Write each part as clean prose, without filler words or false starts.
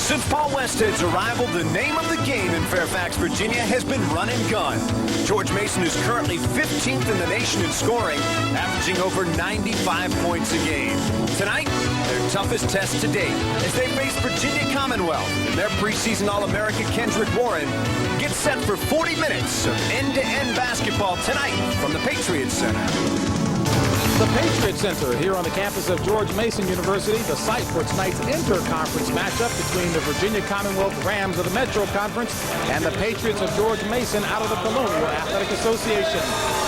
Since Paul Westhead's arrival, the name of the game in Fairfax, Virginia has been run and gun. George Mason is currently 15th in the nation in scoring, averaging over 95 points a game. Tonight, their toughest test to date as they face Virginia Commonwealth. Their preseason All-American Kendrick Warren gets set for 40 minutes of end-to-end basketball tonight from the Patriot Center. The Patriot Center here on the campus of George Mason University, the site for tonight's inter-conference matchup between the Virginia Commonwealth Rams of the Metro Conference and the Patriots of George Mason out of the Colonial Athletic Association.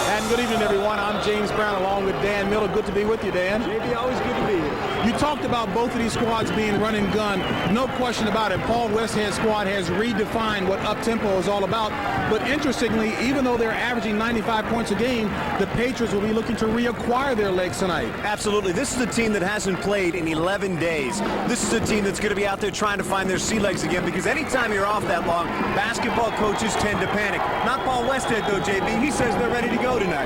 And good evening, everyone. I'm James Brown along with Dan Miller. Good to be with you, Dan. JB, always good to be here. You talked about both of these squads being run and gun. No question about it. Paul Westhead's squad has redefined what up-tempo is all about. But interestingly, even though they're averaging 95 points a game, the Patriots will be looking to reacquire their legs tonight. Absolutely. This is a team that hasn't played in 11 days. This is a team that's going to be out there trying to find their sea legs again, because anytime you're off that long, basketball coaches tend to panic. Not Paul Westhead, though, JB. He says they're ready to go tonight.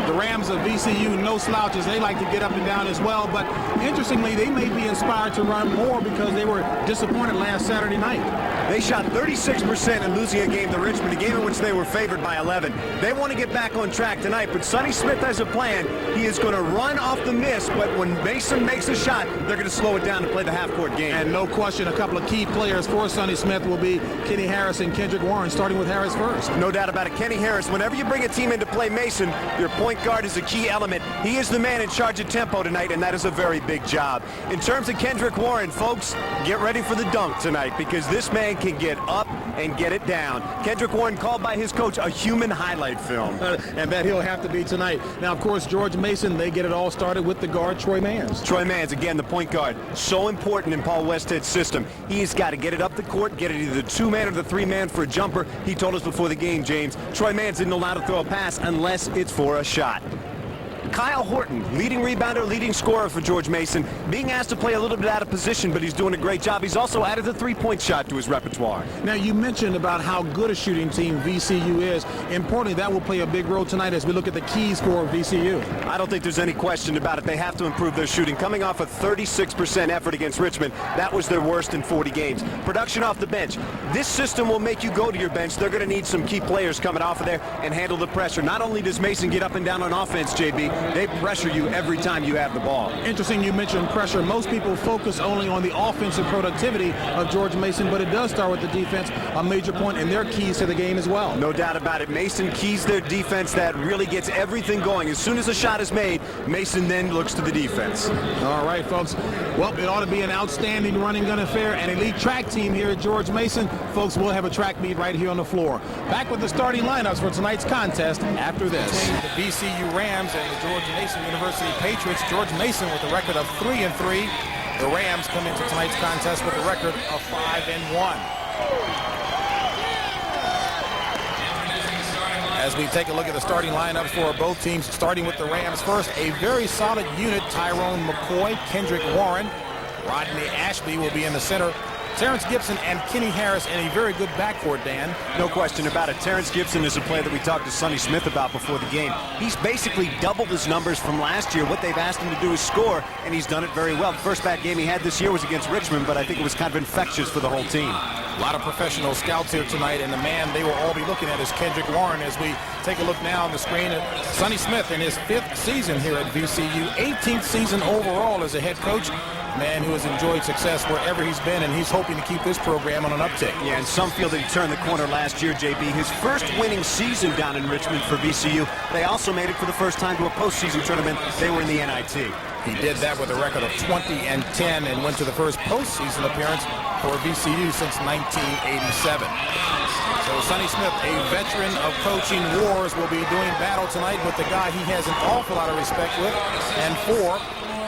The Rams of VCU, no slouches. They like to get up and down as well. But interestingly, they may be inspired to run more because they were disappointed last Saturday night. They shot 36% in losing a game to Richmond, a game in which they were favored by 11. They want to get back on track tonight, but Sonny Smith has a plan. He is going to run off the miss, but when Mason makes a shot, they're going to slow it down to play the half-court game. And no question, a couple of key players for Sonny Smith will be Kenny Harris and Kendrick Warren, starting with Harris first. No doubt about it. Kenny Harris, whenever you bring a team in to play Mason, your point guard is a key element. He is the man in charge of tempo tonight, and that is a very big job. In terms of Kendrick Warren, folks, get ready for the dunk tonight, because this man can get up and get it down. Kendrick Warren called by his coach a human highlight film. And that he'll have to be tonight. Now, of course, George Mason, they get it all started with the guard, Troy Mans. Troy Mans, again, the point guard. So important in Paul Westhead's system. He's got to get it up the court, get it either the two-man or the three-man for a jumper. He told us before the game, James, Troy Mans didn't allow to throw a pass unless it's for a shot. Kyle Horton, leading rebounder, leading scorer for George Mason, being asked to play a little bit out of position, but he's doing a great job. He's also added the three-point shot to his repertoire. Now, you mentioned about how good a shooting team VCU is. Importantly, that will play a big role tonight as we look at the keys for VCU. I don't think there's any question about it. They have to improve their shooting. Coming off a 36% effort against Richmond, that was their worst in 40 games. Production off the bench. This system will make you go to your bench. They're going to need some key players coming off of there and handle the pressure. Not only does Mason get up and down on offense, JB, they pressure you every time you have the ball. Interesting you mentioned pressure. Most people focus only on the offensive productivity of George Mason, but it does start with the defense, a major point in their keys to the game as well. No doubt about it. Mason keys their defense. That really gets everything going. As soon as a shot is made, Mason then looks to the defense. All right, folks. Well, it ought to be an outstanding running gun affair, an elite track team here at George Mason. Folks, we'll have a track meet right here on the floor. Back with the starting lineups for tonight's contest after this. The VCU Rams and the George Mason University Patriots. George Mason with a record of 3-3. The Rams come into tonight's contest with a record of 5-1. As we take a look at the starting lineups for both teams, starting with the Rams first, a very solid unit. Tyron McCoy, Kendrick Warren, Rodney Ashby will be in the center. Terrence Gibson and Kenny Harris in a very good backcourt, Dan. No question about it. Terrence Gibson is a player that we talked to Sonny Smith about before the game. He's basically doubled his numbers from last year. What they've asked him to do is score, and he's done it very well. The first bad game he had this year was against Richmond, but I think it was kind of infectious for the whole team. A lot of professional scouts here tonight, and the man they will all be looking at is Kendrick Warren. As we take a look now on the screen at Sonny Smith in his 5th season here at VCU, 18th season overall as a head coach. Man who has enjoyed success wherever he's been, and he's hoping to keep this program on an uptick. Yeah, and some feel that he turned the corner last year, JB. His first winning season down in Richmond for VCU. They also made it for the first time to a postseason tournament. They were in the NIT. He did that with a record of 20-10 and went to the first postseason appearance for VCU since 1987. So Sonny Smith, a veteran of coaching wars, will be doing battle tonight with the guy he has an awful lot of respect with and for,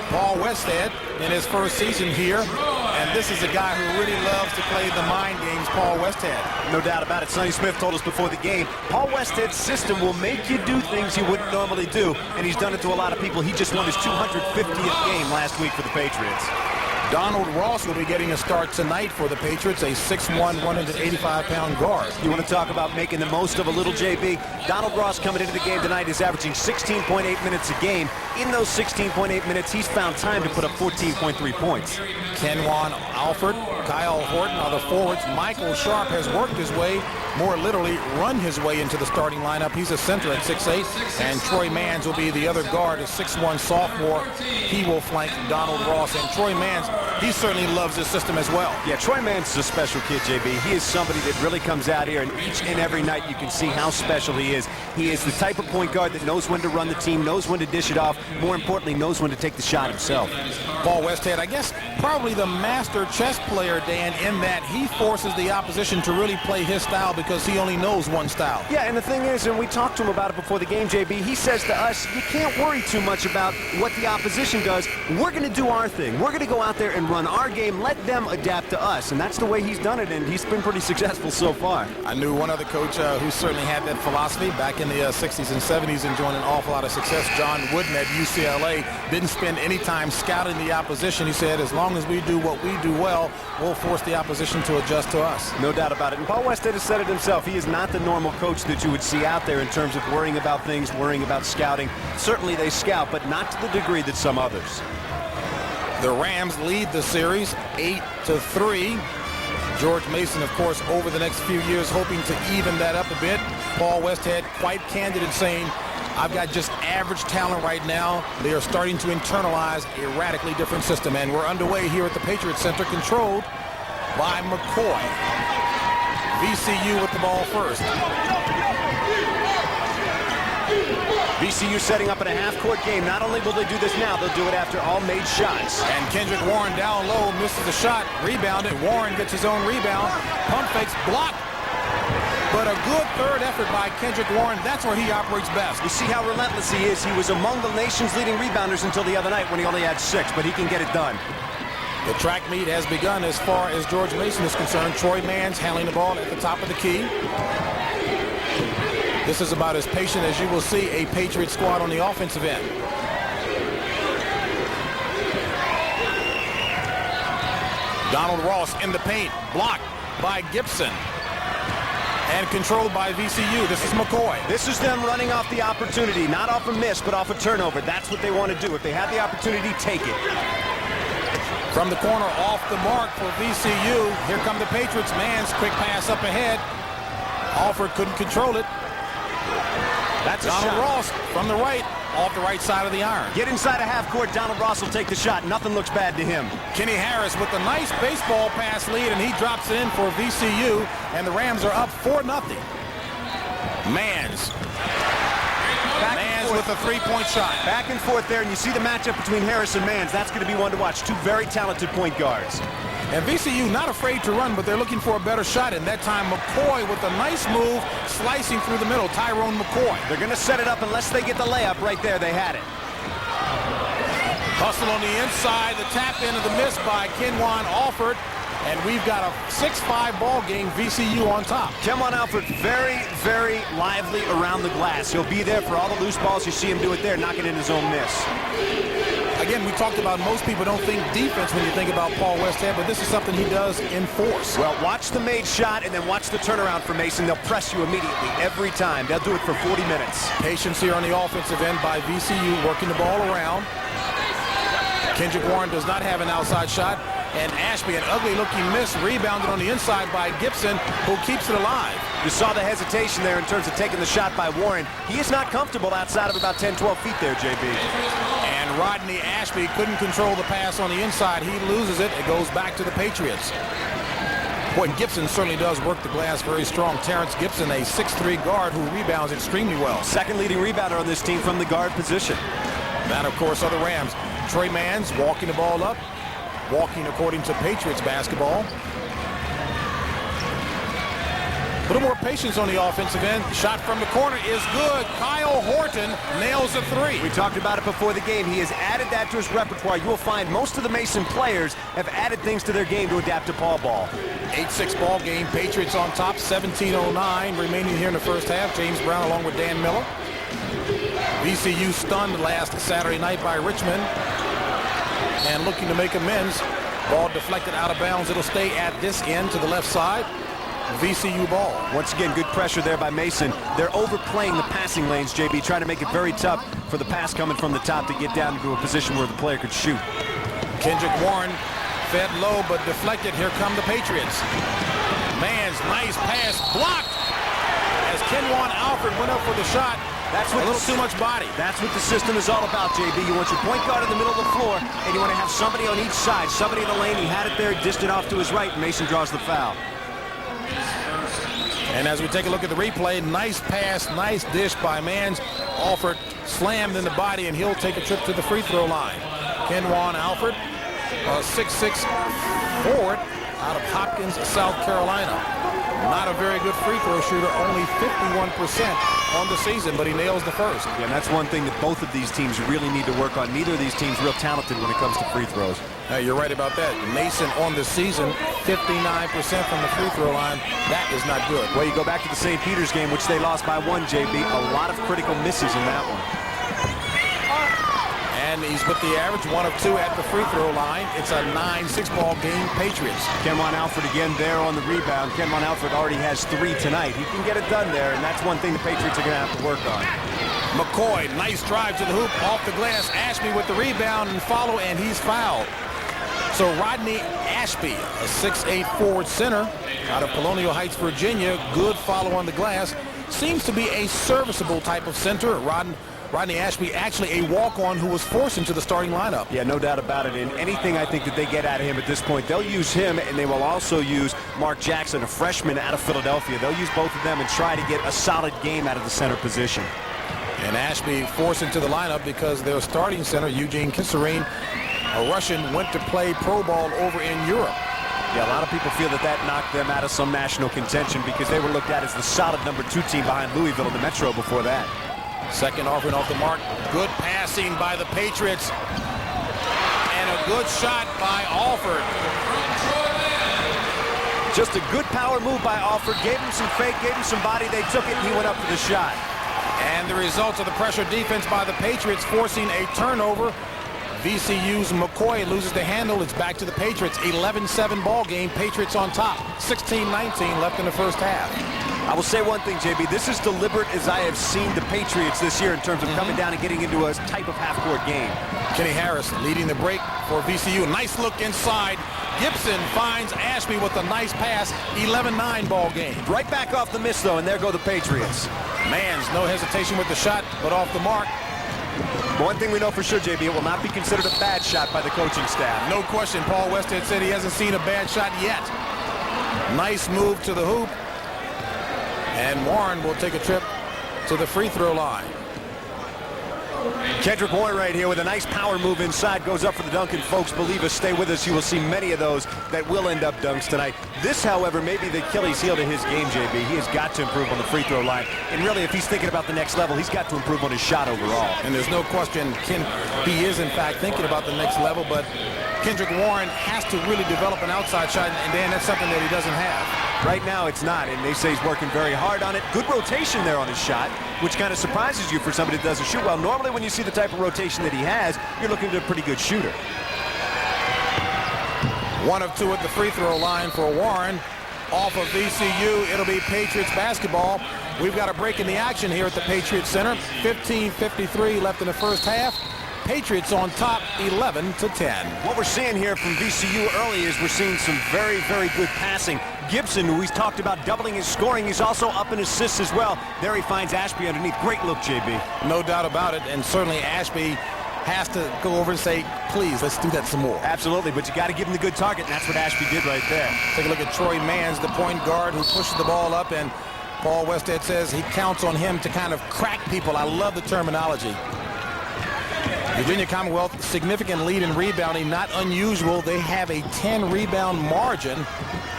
Paul Westhead, in his first season here. And this is a guy who really loves to play the mind games, Paul Westhead. No doubt about it. Sonny Smith told us before the game, Paul Westhead's system will make you do things you wouldn't normally do, and he's done it to a lot of people. He just won his 250th game last week for the Patriots. Donald Ross will be getting a start tonight for the Patriots, a 6'1", 185-pound guard. You want to talk about making the most of a little JB? Donald Ross coming into the game tonight is averaging 16.8 minutes a game. In those 16.8 minutes, he's found time to put up 14.3 points. Kenwan Alford, Kyle Horton are the forwards. Michael Sharp has worked his way, more literally run his way into the starting lineup. He's a center at 6'8", and Troy Mans will be the other guard, a 6'1" sophomore. He will flank Donald Ross, and Troy Mans, he certainly loves this system as well. Yeah, Troy Mans is a special kid, JB. He is somebody that really comes out here, and each and every night you can see how special he is. He is the type of point guard that knows when to run the team, knows when to dish it off, more importantly, knows when to take the shot himself. Paul Westhead, I guess probably the master chess player, Dan, in that he forces the opposition to really play his style because he only knows one style. Yeah, and the thing is, and we talked to him about it before the game, JB, he says to us, you can't worry too much about what the opposition does. We're going to do our thing. We're going to go out there and run our game, let them adapt to us, and that's the way he's done it, and he's been pretty successful so far. I knew one other coach who certainly had that philosophy back in the 60s and 70s, enjoying an awful lot of success. John Wooden at UCLA didn't spend any time scouting the opposition. He said, as long as we do what we do well, we'll force the opposition to adjust to us. No doubt about it. And Paul Westhead has said it himself. He is not the normal coach that you would see out there in terms of worrying about things, worrying about scouting. Certainly they scout, but not to the degree that some others. The Rams lead the series 8-3. George Mason, of course, over the next few years hoping to even that up a bit. Paul Westhead quite candid in saying, I've got just average talent right now. They are starting to internalize a radically different system, and we're underway here at the Patriot Center, controlled by McCoy. VCU with the ball first. VCU setting up in a half-court game. Not only will they do this now, they'll do it after all made shots. And Kendrick Warren down low, misses the shot, rebounded. Warren gets his own rebound. Pump fakes, blocked. But a good third effort by Kendrick Warren. That's where he operates best. You see how relentless he is. He was among the nation's leading rebounders until the other night when he only had 6, but he can get it done. The track meet has begun as far as George Mason is concerned. Troy Mans handling the ball at the top of the key. This is about as patient as you will see a Patriot squad on the offensive end. Donald Ross in the paint, blocked by Gibson. And controlled by VCU. This is McCoy. This is them running off the opportunity, not off a miss, but off a turnover. That's what they want to do. If they have the opportunity, take it. From the corner, off the mark for VCU. Here come the Patriots. Mans, quick pass up ahead. Alford couldn't control it. That's a Donald shot. Ross from the right, off the right side of the iron. Get inside a half court. Donald Ross will take the shot. Nothing looks bad to him. Kenny Harris with a nice baseball pass lead, and he drops it in for VCU, and the Rams are up 4-0. Mans. Mans with a three-point shot. Back and forth there, and you see the matchup between Harris and Mans. That's going to be one to watch. Two very talented point guards. And VCU not afraid to run, but they're looking for a better shot. And that time, McCoy with a nice move, slicing through the middle. Tyron McCoy. They're going to set it up unless they get the layup right there. They had it. Hustle on the inside, the tap in of the miss by Kenwan Alford. And we've got a 6-5 ball game, VCU on top. Kenwan Alford very, very lively around the glass. He'll be there for all the loose balls. You see him do it there, knocking in his own miss. Again, we talked about most people don't think defense when you think about Paul Westhead, but this is something he does in force. Well, watch the made shot and then watch the turnaround for Mason. They'll press you immediately every time. They'll do it for 40 minutes. Patience here on the offensive end by VCU, working the ball around. Kendrick Warren does not have an outside shot. And Ashby, an ugly-looking miss, rebounded on the inside by Gibson, who keeps it alive. You saw the hesitation there in terms of taking the shot by Warren. He is not comfortable outside of about 10, 12 feet there, JB. And Rodney Ashby couldn't control the pass on the inside. He loses it. It goes back to the Patriots. Boy, Gibson certainly does work the glass very strong. Terrence Gibson, a 6'3 guard who rebounds extremely well. Second leading rebounder on this team from the guard position. That, of course, are the Rams. Troy Mans walking the ball up. Walking according to Patriots basketball. A little more patience on the offensive end. Shot from the corner is good. Kyle Horton nails a three. We talked about it before the game. He has added that to his repertoire. You will find most of the Mason players have added things to their game to adapt to Paul ball. 8-6 ball game. Patriots on top. 17:09 remaining here in the first half. James Brown along with Dan Miller. VCU stunned last Saturday night by Richmond. And looking to make amends Ball deflected out of bounds. It'll stay at this end to the left side. VCU ball. Once again, good pressure there by Mason. They're overplaying the passing lanes, JB, trying to make it very tough for the pass coming from the top to get down into a position where the player could shoot. Kendrick Warren fed low but deflected. Here come the Patriots. Man's nice pass blocked as Kenwan Alford went up for the shot. That's what a little too much body. That's what the system is all about, JB. You want your point guard in the middle of the floor, and you want to have somebody on each side. Somebody in the lane. He had it there, dished it off to his right, and Mason draws the foul. And as we take a look at the replay, nice pass, nice dish by Mans. Alford slammed in the body, and he'll take a trip to the free throw line. Kenwan Alford, 6'6" forward out of Hopkins, South Carolina. Not a very good free throw shooter, only 51% on the season, but he nails the first. Yeah, and that's one thing that both of these teams really need to work on. Neither of these teams real talented when it comes to free throws. You're right about that. Mason on the season, 59% from the free throw line. That is not good. Well, you go back to the St. Peter's game, which they lost by 1, JB. A lot of critical misses in that one. And he's with the average, 1 of 2 at the free throw line. It's a 9-6 ball game, Patriots. Kenwan Alford again there on the rebound. Kenwan Alford already has 3 tonight. He can get it done there, and that's one thing the Patriots are going to have to work on. McCoy, nice drive to the hoop, off the glass. Ashby with the rebound and follow, and he's fouled. So Rodney Ashby, a 6'8" forward center out of Colonial Heights, Virginia, good follow on the glass. Seems to be a serviceable type of center. Rodney Ashby, actually a walk-on who was forced into the starting lineup. Yeah, no doubt about it. And anything I think that they get out of him at this point, they'll use him, and they will also use Marc Jackson, a freshman out of Philadelphia. They'll use both of them and try to get a solid game out of the center position. And Ashby forced into the lineup because their starting center, Eugene Kisserine, a Russian, went to play pro ball over in Europe. Yeah, a lot of people feel that that knocked them out of some national contention because they were looked at as the solid number 2 team behind Louisville in the Metro before that. Second offering off the mark. Good passing by the Patriots. And a good shot by Alford. Just a good power move by Alford. Gave him some fake, gave him some body. They took it, and he went up for the shot. And the results of the pressure defense by the Patriots forcing a turnover. VCU's McCoy loses the handle. It's back to the Patriots. 11-7 ball game. Patriots on top. 16-19 left in the first half. I will say one thing, JB. This is deliberate as I have seen the Patriots this year in terms of coming down and getting into a type of half-court game. Kenny Harris leading the break for VCU. Nice look inside. Gibson finds Ashby with a nice pass. 11-9 ball game. Right back off the miss, though, and there go the Patriots. Mans, no hesitation with the shot, but off the mark. One thing we know for sure, JB, it will not be considered a bad shot by the coaching staff. No question. Paul Westhead said he hasn't seen a bad shot yet. Nice move to the hoop. And Warren will take a trip to the free throw line. Kendrick Warren right here with a nice power move inside, goes up for the dunk, and folks, believe us, stay with us. You will see many of those that will end up dunks tonight. This, however, may be the Achilles heel to his game, JB. He has got to improve on the free throw line. And really, if he's thinking about the next level, he's got to improve on his shot overall. And there's no question he is, in fact, thinking about the next level, but Kendrick Warren has to really develop an outside shot, and Dan, that's something that he doesn't have. Right now, it's not, and they say he's working very hard on it. Good rotation there on his shot, which kind of surprises you for somebody that doesn't shoot well. Normally, when you see the type of rotation that he has, you're looking at a pretty good shooter. 1 of 2 at the free throw line for Warren. Off of VCU, it'll be Patriots basketball. We've got a break in the action here at the Patriot Center. 15:53 left in the first half. Patriots on top, 11-10. What we're seeing here from VCU early is we're seeing some very, very good passing. Gibson, who we've talked about doubling his scoring, he's also up in assists as well. There he finds Ashby underneath. Great look, JB. No doubt about it, and certainly Ashby has to go over and say, please, let's do that some more. Absolutely, but you got to give him the good target, and that's what Ashby did right there. Take a look at Troy Mans, the point guard who pushes the ball up, and Paul Westhead says he counts on him to kind of crack people. I love the terminology. Virginia Commonwealth, significant lead in rebounding, not unusual. They have a 10 rebound margin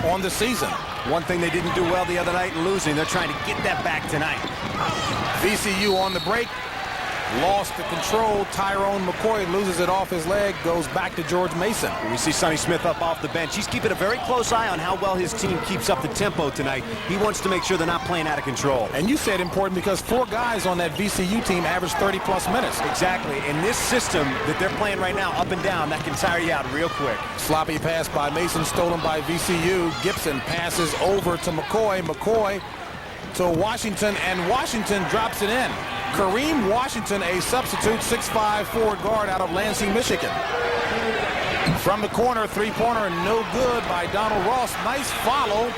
on the season. One thing they didn't do well the other night in losing, they're trying to get that back tonight. VCU on the break. lost the control. Tyron McCoy loses it off his leg, goes back to George Mason. We see Sonny Smith up off the bench. He's keeping a very close eye on how well his team keeps up the tempo tonight. He wants to make sure they're not playing out of control. And you said important because 4 guys on that VCU team average 30-plus minutes. Exactly. In this system that they're playing right now, up and down, that can tire you out real quick. Sloppy pass by Mason, stolen by VCU. Gibson passes over to McCoy. McCoy to Washington, and Washington drops it in. Kareem Washington, a substitute 6'5" forward guard out of Lansing, Michigan. From the corner, three-pointer, no good by Donald Ross. Nice follow,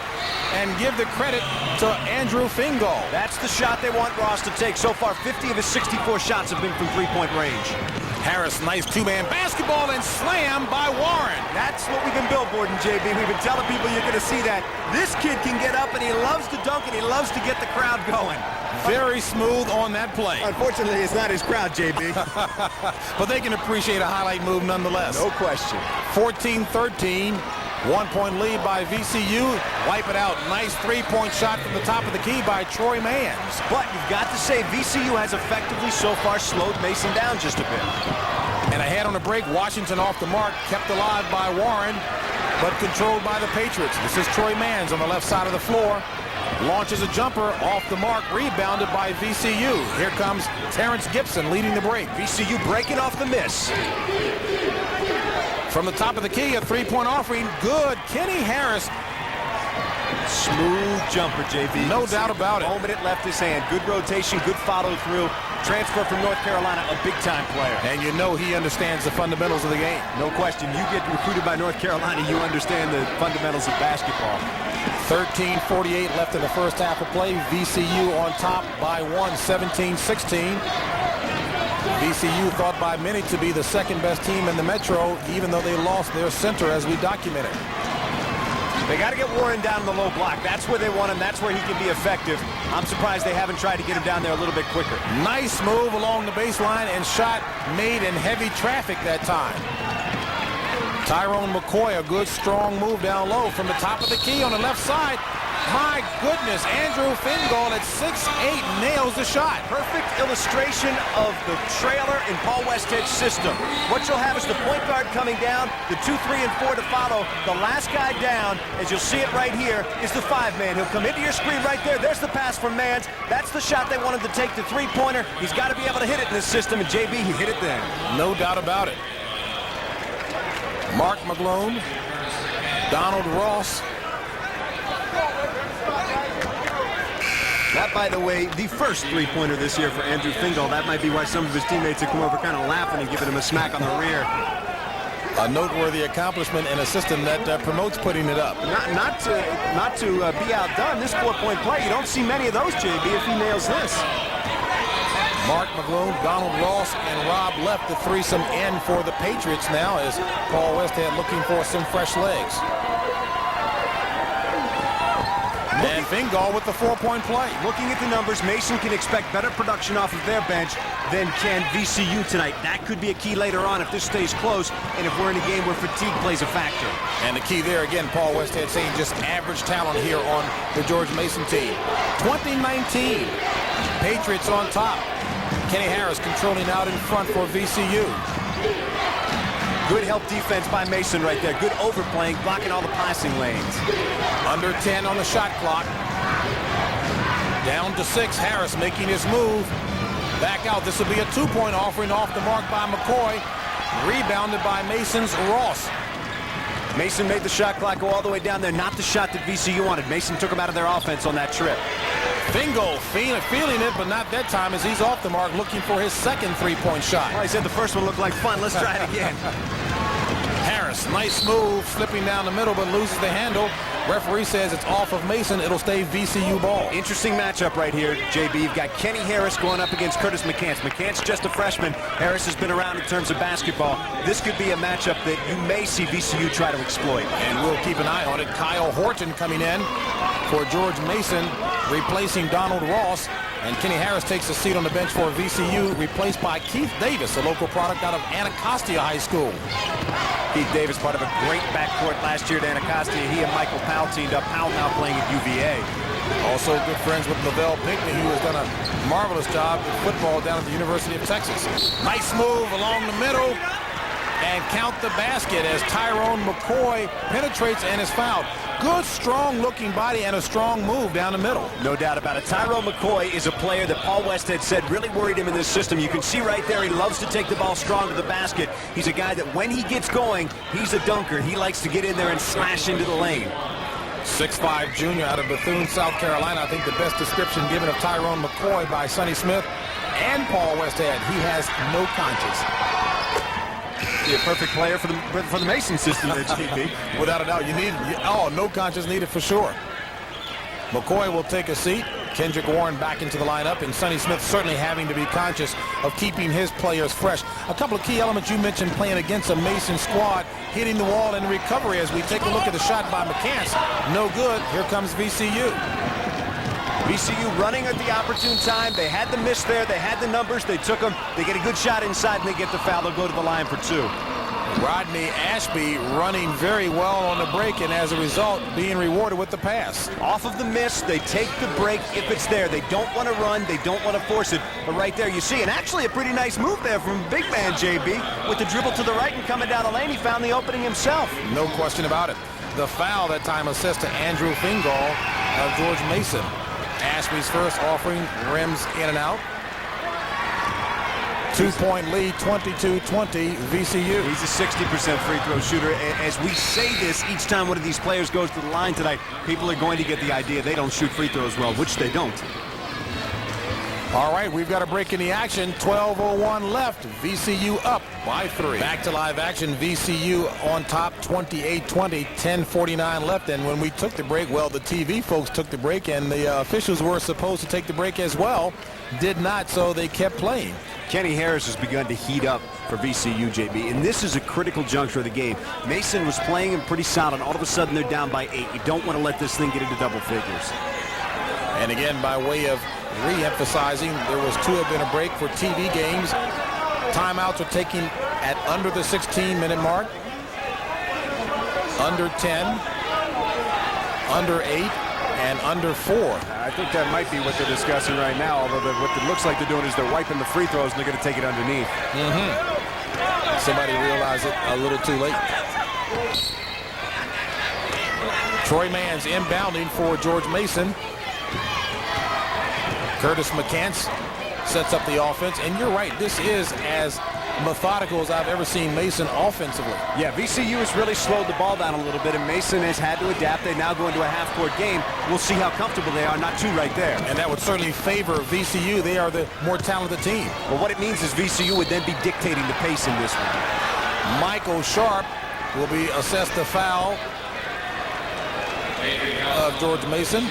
and give the credit to Andrew Fingal. That's the shot they want Ross to take. So far, 50 of his 64 shots have been from three-point range. Harris, nice two-man basketball and slam by Warren. That's what we've been billboarding, JB. We've been telling people you're going to see that. This kid can get up, and he loves to dunk, and he loves to get the crowd going. Very smooth on that play. Unfortunately, it's not his crowd, JB. But they can appreciate a highlight move nonetheless. No question. 14-13. 1-point lead by VCU. Wipe it out. Nice three-point shot from the top of the key by Troy Mans. But you've got to say VCU has effectively so far slowed Mason down just a bit. And ahead on the break, Washington off the mark, kept alive by Warren, but controlled by the Patriots. This is Troy Mans on the left side of the floor. Launches a jumper off the mark, rebounded by VCU. Here comes Terrence Gibson leading the break. VCU breaking off the miss. From the top of the key, a three-point offering. Good. Kenny Harris. Smooth jumper, JB. No doubt about it. The moment it left his hand. Good rotation, good follow through. Transfer from North Carolina, a big-time player. And you know he understands the fundamentals of the game. No question. You get recruited by North Carolina, you understand the fundamentals of basketball. 13:48 left in the first half of play. VCU on top by 1, 17-16. VCU thought by many to be the second-best team in the Metro, even though they lost their center, as we documented. They got to get Warren down in the low block. That's where they want him. That's where he can be effective. I'm surprised they haven't tried to get him down there a little bit quicker. Nice move along the baseline and shot made in heavy traffic that time. Tyron McCoy, a good, strong move down low from the top of the key on the left side. My goodness, Andrew Fingal at 6'8" nails the shot. Perfect illustration of the trailer in Paul Westhead's system. What you'll have is the point guard coming down, the 2, 3, and 4 to follow. The last guy down, as you'll see it right here, is the 5-man. He'll come into your screen right there. There's the pass from Mans. That's the shot they wanted to take, the three-pointer. He's got to be able to hit it in this system, and JB, he hit it then. No doubt about it. Mark McGlone, Donald Ross. That, by the way, the first three-pointer this year for Andrew Fingal. That might be why some of his teammates have come over kind of laughing and giving him a smack on the rear. A noteworthy accomplishment in a system that promotes putting it up. Not to be outdone. This 4-point play, you don't see many of those, JB, if he nails this. Mark McGlone, Donald Ross, and Rob left the threesome in for the Patriots now as Paul Westhead looking for some fresh legs. And Fingal with the 4-point play. Looking at the numbers, Mason can expect better production off of their bench than can VCU tonight. That could be a key later on if this stays close and if we're in a game where fatigue plays a factor. And the key there, again, Paul Westhead saying just average talent here on the George Mason team. 2019, Patriots on top. Kenny Harris controlling out in front for VCU. Good help defense by Mason right there. Good overplaying, blocking all the passing lanes. Under 10 on the shot clock. Down to 6. Harris making his move. Back out. This will be a 2-point offering off the mark by McCoy. Rebounded by Mason's Ross. Mason made the shot clock go all the way down there. Not the shot that VCU wanted. Mason took him out of their offense on that trip. Fingal feeling it, but not that time as he's off the mark looking for his second 3-point shot. Well, he said the first one looked like fun. Let's try it again. Harris, nice move, slipping down the middle, but loses the handle. Referee says it's off of Mason. It'll stay VCU ball. Interesting matchup right here, JB. You've got Kenny Harris going up against Curtis McCants. McCants just a freshman. Harris has been around in terms of basketball. This could be a matchup that you may see VCU try to exploit. And we'll keep an eye on it. Kyle Horton coming in for George Mason, replacing Donald Ross. And Kenny Harris takes a seat on the bench for VCU, replaced by Keith Davis, a local product out of Anacostia High School. Keith Davis, part of a great backcourt last year at Anacostia. He and Michael Powell teamed up. Powell now playing at UVA. Also good friends with Lavelle Pinckney, who has done a marvelous job with football down at the University of Texas. Nice move along the middle. And count the basket as Tyron McCoy penetrates and is fouled. Good, strong-looking body and a strong move down the middle. No doubt about it. Tyron McCoy is a player that Paul West had said really worried him in this system. You can see right there he loves to take the ball strong to the basket. He's a guy that when he gets going, he's a dunker. He likes to get in there and slash into the lane. 6'5" junior out of Bethune, South Carolina. I think the best description given of Tyron McCoy by Sonny Smith and Paul Westhead. He has no conscience. Be a perfect player for the Mason system at GP. Without a doubt, you need no conscience needed for sure. McCoy will take a seat. Kendrick Warren back into the lineup, and Sonny Smith certainly having to be conscious of keeping his players fresh. A couple of key elements you mentioned playing against a Mason squad, hitting the wall in recovery as we take a look at the shot by McCants. No good. Here comes VCU. VCU running at the opportune time. They had the miss there. They had the numbers. They took them. They get a good shot inside, and they get the foul. They'll go to the line for two. Rodney Ashby running very well on the break, and as a result, being rewarded with the pass. Off of the miss, they take the break if it's there. They don't want to run. They don't want to force it. But right there you see, and actually a pretty nice move there from big man JB. With the dribble to the right and coming down the lane, he found the opening himself. No question about it. The foul that time assists to Andrew Fingal of George Mason. Ashby's first offering, rims in and out. 2-point lead, 22-20, VCU. He's a 60% free throw shooter. As we say this, each time one of these players goes to the line tonight, people are going to get the idea they don't shoot free throws well, which they don't. All right, we've got a break in the action. 12:01 left. VCU up by 3. Back to live action. VCU on top, 28-20, 10:49 left. And when we took the break, well, the TV folks took the break, and the officials were supposed to take the break as well. Did not, so they kept playing. Kenny Harris has begun to heat up for VCU, JB, and this is a critical juncture of the game. Mason was playing him pretty solid. All of a sudden, they're down by 8. You don't want to let this thing get into double figures. And again, by way of re-emphasizing, there was 2 have been a break for TV games. Timeouts are taken at under the 16-minute mark, under 10, under 8, and under 4. I think that might be what they're discussing right now, although what it looks like they're doing is they're wiping the free throws and they're going to take it underneath. Somebody realized it a little too late. Troy Mann's inbounding for George Mason. Curtis McCants sets up the offense, and you're right, this is as methodical as I've ever seen Mason offensively. Yeah, VCU has really slowed the ball down a little bit, and Mason has had to adapt. They now go into a half-court game. We'll see how comfortable they are. Not 2 right there. And that would certainly favor VCU. They are the more talented team. Well, what it means is VCU would then be dictating the pace in this one. Michael Sharp will be assessed the foul of George Mason.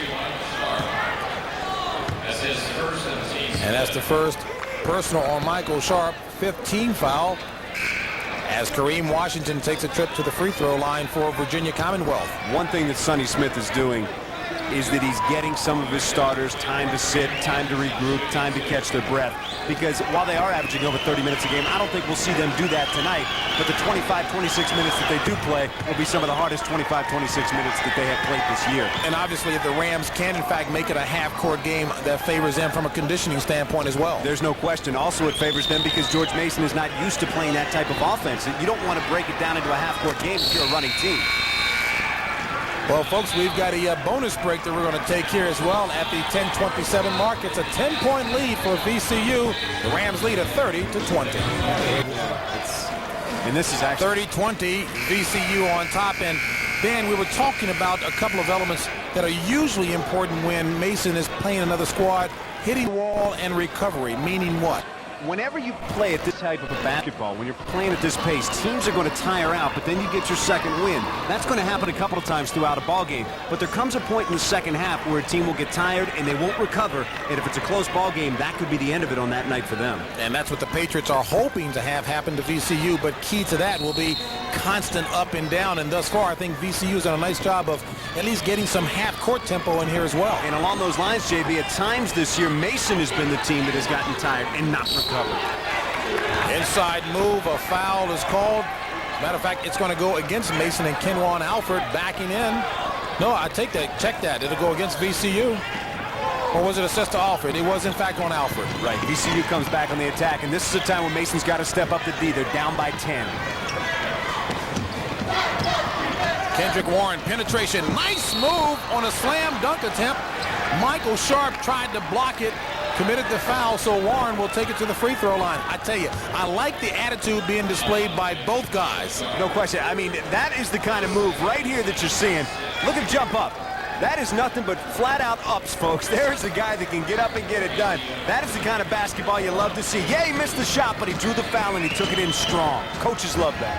And that's the first personal on Michael Sharp, 15 foul, as Kareem Washington takes a trip to the free throw line for Virginia Commonwealth. One thing that Sonny Smith is doing is that he's getting some of his starters time to sit, time to regroup, time to catch their breath. Because while they are averaging over 30 minutes a game, I don't think we'll see them do that tonight. But the 25, 26 minutes that they do play will be some of the hardest 25, 26 minutes that they have played this year. And obviously, if the Rams can, in fact, make it a half-court game, that favors them from a conditioning standpoint as well. There's no question. Also, it favors them because George Mason is not used to playing that type of offense. You don't want to break it down into a half-court game if you're a running team. Well, folks, we've got a bonus break that we're going to take here as well at the 10:27 mark. It's a 10-point lead for VCU. The Rams lead at 30-20. And this is actually 30-20, VCU on top. And Dan, we were talking about a couple of elements that are usually important when Mason is playing another squad: hitting the wall and recovery. Meaning what? whenever you play at this type of a basketball, when you're playing at this pace, teams are going to tire out, but then you get your second win. That's going to happen a couple of times throughout a ball game. But there comes a point in the second half where a team will get tired and they won't recover. And if it's a close ball game, that could be the end of it on that night for them. And that's what the Patriots are hoping to have happen to VCU, but key to that will be constant up and down. And thus far, I think VCU's done a nice job of at least getting some half-court tempo in here as well. And along those lines, JB, at times this year, Mason has been the team that has gotten tired and not recovered. Inside move, a foul is called. Matter of fact, it's going to go against Mason and Kenwan Alford backing in. No, I take that. Check that. It'll go against VCU. Or was it assessed to Alford? It was, in fact, on Alford. Right. VCU comes back on the attack, and this is a time when Mason's got to step up the D. They're down by 10. Kendrick Warren, penetration. Nice move on a slam dunk attempt. Michael Sharp tried to block it, committed the foul, so Warren will take it to the free throw line. I tell you, I like the attitude being displayed by both guys. No question. I mean, that is the kind of move right here that you're seeing. Look at jump up. That is nothing but flat-out ups, folks. There's a guy that can get up and get it done. That is the kind of basketball you love to see. Yeah, he missed the shot, but he drew the foul and he took it in strong. Coaches love that.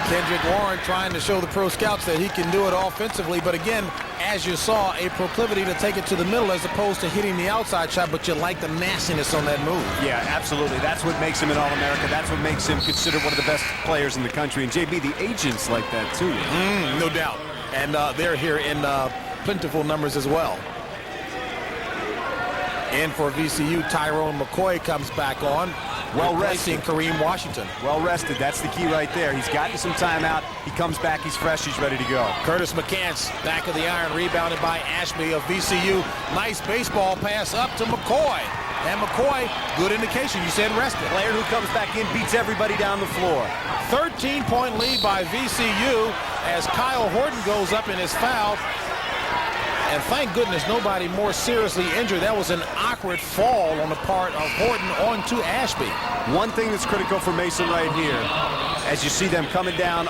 Kendrick Warren trying to show the pro scouts that he can do it offensively, but again, as you saw, a proclivity to take it to the middle as opposed to hitting the outside shot, but you like the nastiness on that move. Yeah, absolutely. That's what makes him an All-America. That's what makes him considered one of the best players in the country. And JB, the agents like that too. No doubt. And they're here in plentiful numbers as well. And for VCU, Tyron McCoy comes back on. Well rested. Kareem Washington. Well rested. That's the key right there. He's gotten some time out. He comes back. He's fresh. He's ready to go. Curtis McCants, back of the iron, rebounded by Ashby of VCU. Nice baseball pass up to McCoy. And McCoy, good indication. You said rested. Player who comes back in, beats everybody down the floor. 13-point lead by VCU as Kyle Horton goes up in his foul. And thank goodness nobody more seriously injured. That was an awkward fall on the part of Horton onto Ashby. One thing that's critical for Mason right here, as you see them coming down,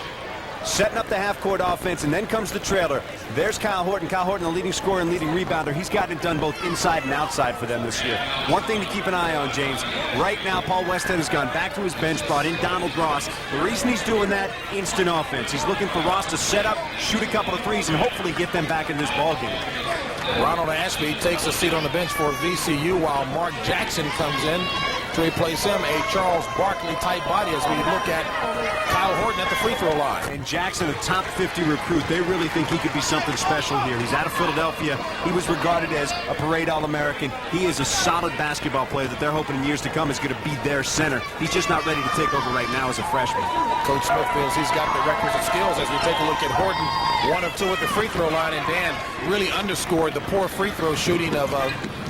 setting up the half-court offense, and then comes the trailer. There's Kyle Horton. Kyle Horton, the leading scorer and leading rebounder. He's gotten it done both inside and outside for them this year. One thing to keep an eye on, James. Right now, Paul Westhead has gone back to his bench, brought in Donald Ross. The reason he's doing that, instant offense. He's looking for Ross to set up, shoot a couple of threes, and hopefully get them back in this ballgame. Ronald Ashby takes a seat on the bench for VCU while Marc Jackson comes in to replace him, a Charles Barkley-type body as we look at Kyle Horton at the free throw line. And Jackson, a top 50 recruit. They really think he could be something special here. He's out of Philadelphia. He was regarded as a parade All-American. He is a solid basketball player that they're hoping in years to come is going to be their center. He's just not ready to take over right now as a freshman. Coach Smith feels he's got the requisite skills as we take a look at Horton. 1 of 2 at the free throw line, and Dan really underscored the poor free throw shooting of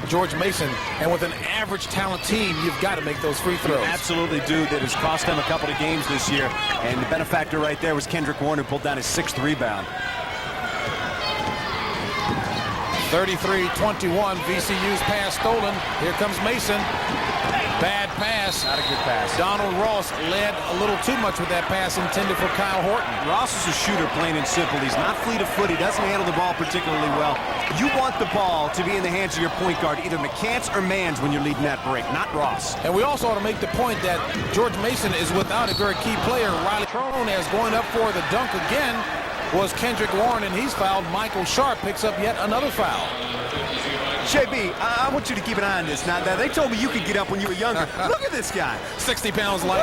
George Mason. And with an average talent team, you've got to make those free throws. You absolutely do. That has cost them a couple of games this year. And the benefactor right there was Kendrick Warren, who pulled down his 6th rebound. 33-21, VCU's pass stolen. Here comes Mason. Bad pass. Not a good pass. Donald Ross led a little too much with that pass intended for Kyle Horton. Ross is a shooter, plain and simple. He's not fleet of foot. He doesn't handle the ball particularly well. You want the ball to be in the hands of your point guard, either McCants or Mans when you're leading that break, not Ross. And we also ought to make the point that George Mason is without a very key player. Riley Trone, as going up for the dunk again was Kendrick Warren, and he's fouled. Michael Sharp picks up yet another foul. JB, I want you to keep an eye on this. Now, they told me you could get up when you were younger. Look at this guy. 60 pounds light.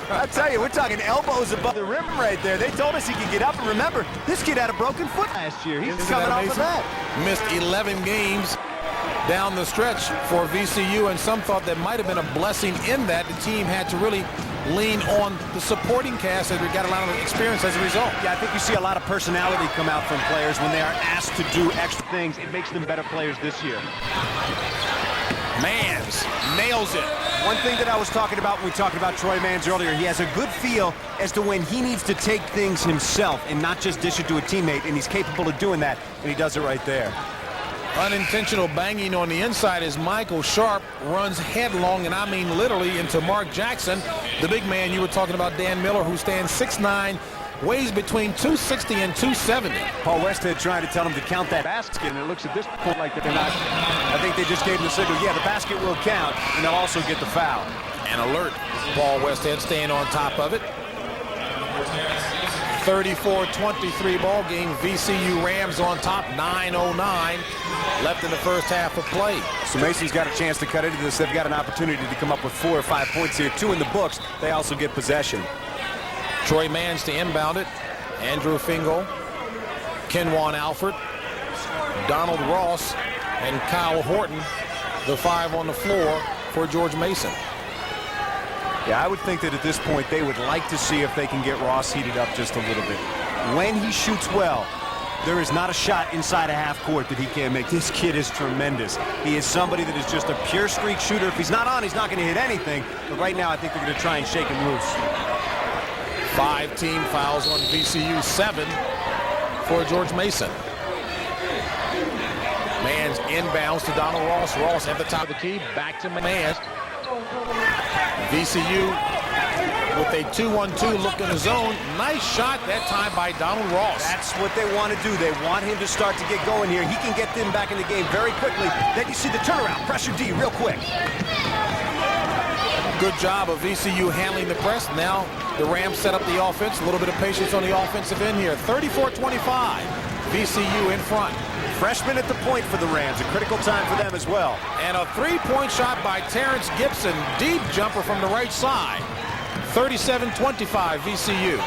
I tell you, we're talking elbows above the rim right there. They told us he could get up, and remember, this kid had a broken foot last year. He's coming off of that. Missed 11 games down the stretch for VCU, and some thought that might have been a blessing in that the team had to really lean on the supporting cast as we got a lot of experience as a result. Yeah, I think you see a lot of personality come out from players when they are asked to do extra things. It makes them better players this year. Mans nails it. One thing that I was talking about when we talked about Troy Mans earlier, he has a good feel as to when he needs to take things himself and not just dish it to a teammate, and he's capable of doing that, and he does it right there. Unintentional banging on the inside as Michael Sharp runs headlong, and I mean literally, into Marc Jackson, the big man you were talking about, Dan Miller, who stands 6'9", weighs between 260 and 270. Paul Westhead trying to tell him to count that basket, and it looks at this point like they're not. I think they just gave him the signal, yeah, the basket will count, and they'll also get the foul. An alert. Paul Westhead staying on top of it. 34-23 ball game. VCU Rams on top. 9:09 left in the first half of play. So Mason's got a chance to cut into this. They've got an opportunity to come up with 4 or 5 points here. 2 in the books. They also get possession. Troy Mans to inbound it. Andrew Fingal, Kenwan Alford, Donald Ross, and Kyle Horton, the 5 on the floor for George Mason. Yeah, I would think that at this point they would like to see if they can get Ross heated up just a little bit. When he shoots well, there is not a shot inside a half court that he can't make. This kid is tremendous. He is somebody that is just a pure streak shooter. If he's not on, he's not going to hit anything. But right now, I think they're going to try and shake him loose. 5 team fouls on VCU, 7 for George Mason. Mans inbounds to Donald Ross. Ross at the top of the key, back to Mans. VCU with a 2-1-2 look in the zone. Nice shot that time by Donald Ross. That's what they want to do. They want him to start to get going here. He can get them back in the game very quickly. Then you see the turnaround, pressure D real quick. Good job of VCU handling the press. Now the Rams set up the offense. A little bit of patience on the offensive end here. 34-25. VCU in front. Freshman at the point for the Rams. A critical time for them as well. And a 3-point shot by Terrence Gibson. Deep jumper from the right side. 37-25 VCU.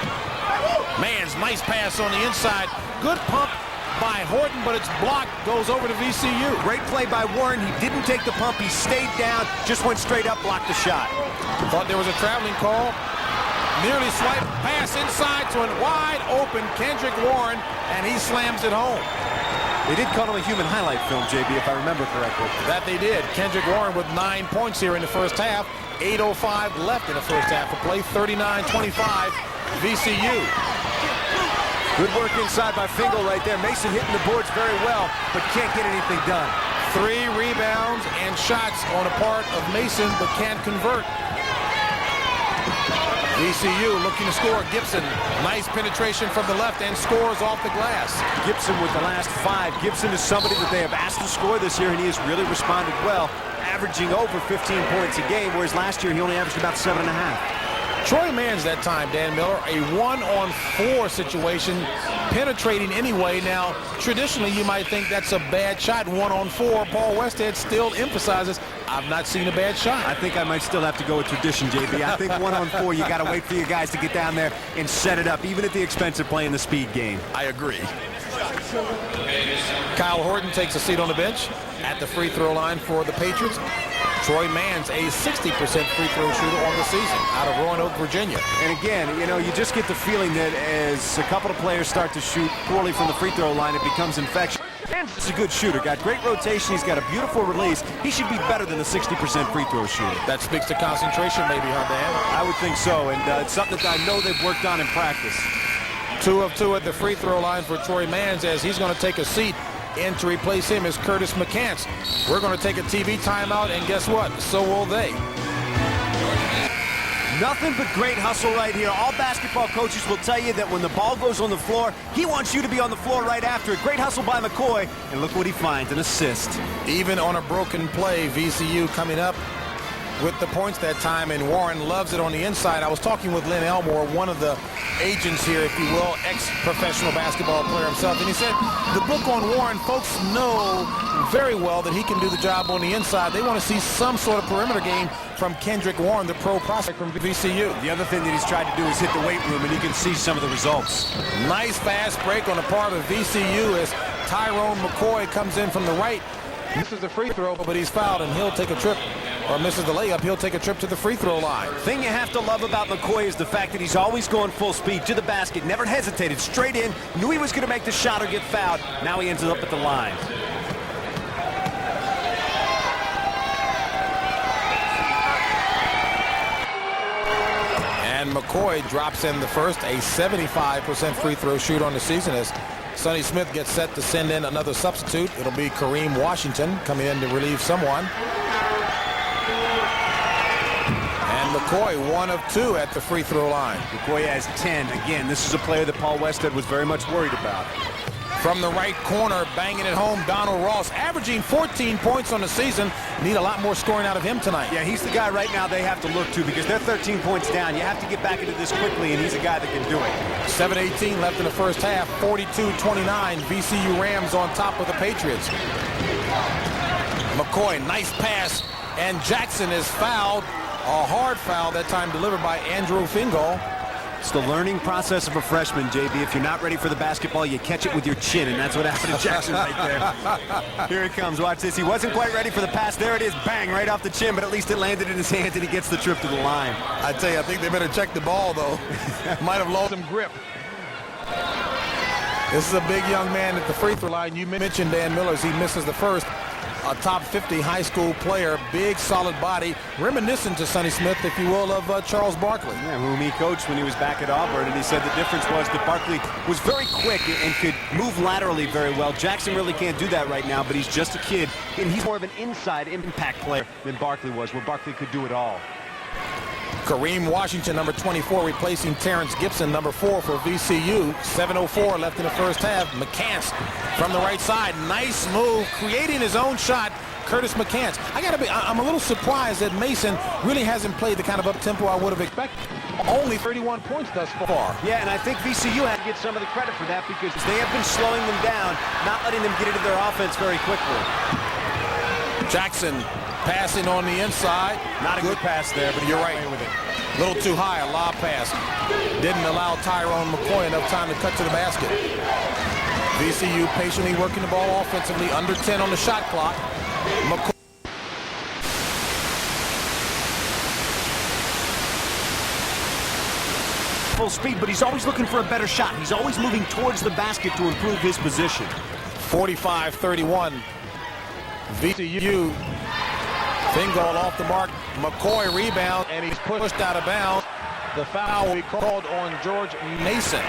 Mans, nice pass on the inside. Good pump by Horton, but it's blocked. Goes over to VCU. Great play by Warren. He didn't take the pump. He stayed down. Just went straight up, blocked the shot. Thought there was a traveling call. Nearly swiped pass inside to a wide open Kendrick Warren, and he slams it home. They did call him a human highlight film, JB, if I remember correctly. That they did. Kendrick Warren with 9 points here in the first half. 8:05 left in the first half of play. 39-25 VCU. Good work inside by Fingal right there. Mason hitting the boards very well, but can't get anything done. 3 rebounds and shots on a part of Mason, but can't convert. VCU looking to score. Gibson, nice penetration from the left and scores off the glass. Gibson with the last 5. Gibson is somebody that they have asked to score this year, and he has really responded well, averaging over 15 points a game, whereas last year he only averaged about 7.5. Troy Mans that time, Dan Miller, a 1-on-4 situation, penetrating anyway. Now, traditionally, you might think that's a bad shot, 1-on-4. Paul Westhead still emphasizes, I've not seen a bad shot. I think I might still have to go with tradition, JB. I think 1-on-4, you got to wait for your guys to get down there and set it up, even at the expense of playing the speed game. I agree. Kyle Horton takes a seat on the bench at the free throw line for the Patriots. Troy Mans, a 60% free throw shooter on the season out of Roanoke, Virginia. And again, you know, you just get the feeling that as a couple of players start to shoot poorly from the free throw line, it becomes infectious. And he's a good shooter. Got great rotation. He's got a beautiful release. He should be better than a 60% free throw shooter. That speaks to concentration, maybe, huh, Dan? I would think so. And it's something that I know they've worked on in practice. 2 of 2 at the free throw line for Troy Mans, as he's going to take a seat. In to replace him is Curtis McCants. We're going to take a TV timeout, and guess what? So will they. Nothing but great hustle right here. All basketball coaches will tell you that when the ball goes on the floor, he wants you to be on the floor right after it. Great hustle by McCoy, and look what he finds, an assist. Even on a broken play, VCU coming up with the points that time, and Warren loves it on the inside. I was talking with Lynn Elmore, one of the agents here, if you will, ex-professional basketball player himself, and he said the book on Warren, folks know very well that he can do the job on the inside. They want to see some sort of perimeter game from Kendrick Warren, the pro prospect from VCU. The other thing that he's tried to do is hit the weight room, and you can see some of the results. Nice fast break on the part of VCU as Tyron McCoy comes in from the right. Misses the free throw, but he's fouled, and he'll take a trip, or misses the layup. He'll take a trip to the free throw line. Thing you have to love about McCoy is the fact that he's always going full speed to the basket, never hesitated, straight in, knew he was going to make the shot or get fouled. Now he ends up at the line. And McCoy drops in the first, a 75% free throw shoot on the season as Sonny Smith gets set to send in another substitute. It'll be Kareem Washington coming in to relieve someone. And McCoy, 1 of 2 at the free throw line. McCoy has 10. Again, this is a player that Paul Westhead was very much worried about. From the right corner, banging it home, Donald Ross, averaging 14 points on the season. Need a lot more scoring out of him tonight. Yeah, he's the guy right now they have to look to because they're 13 points down. You have to get back into this quickly, and he's a guy that can do it. 7:18 left in the first half, 42-29. VCU Rams on top of the Patriots. McCoy, nice pass, and Jackson is fouled. A hard foul that time delivered by Andrew Fingal. It's the learning process of a freshman, JB. If you're not ready for the basketball, you catch it with your chin, and that's what happened to Jackson right there. Here it comes. Watch this. He wasn't quite ready for the pass. There it is. Bang, right off the chin, but at least it landed in his hands, and he gets the trip to the line. I tell you, I think they better check the ball, though. Might have lost some grip. This is a big young man at the free throw line. You mentioned Dan Millers. He misses the first. A top 50 high school player, big, solid body, reminiscent to Sonny Smith, if you will, of Charles Barkley. Yeah, whom he coached when he was back at Auburn, and he said the difference was that Barkley was very quick and could move laterally very well. Jackson really can't do that right now, but he's just a kid, and he's more of an inside impact player than Barkley was, where Barkley could do it all. Kareem Washington, number 24, replacing Terrence Gibson, number 4 for VCU. 7:04 left in the first half. McCants from the right side. Nice move, creating his own shot. Curtis McCants. I'm a little surprised that Mason really hasn't played the kind of up-tempo I would have expected. Only 31 points thus far. Yeah, and I think VCU had to get some of the credit for that because they have been slowing them down, not letting them get into their offense very quickly. Jackson passing on the inside. Not a good pass there, but you're right with it. A little too high, a lob pass. Didn't allow Tyron McCoy enough time to cut to the basket. VCU patiently working the ball offensively, under 10 on the shot clock. McCoy. Full speed, but he's always looking for a better shot. He's always moving towards the basket to improve his position. 45-31. VCU. Fingal off the mark. McCoy rebound, and he's pushed out of bounds. The foul will be called on George Mason.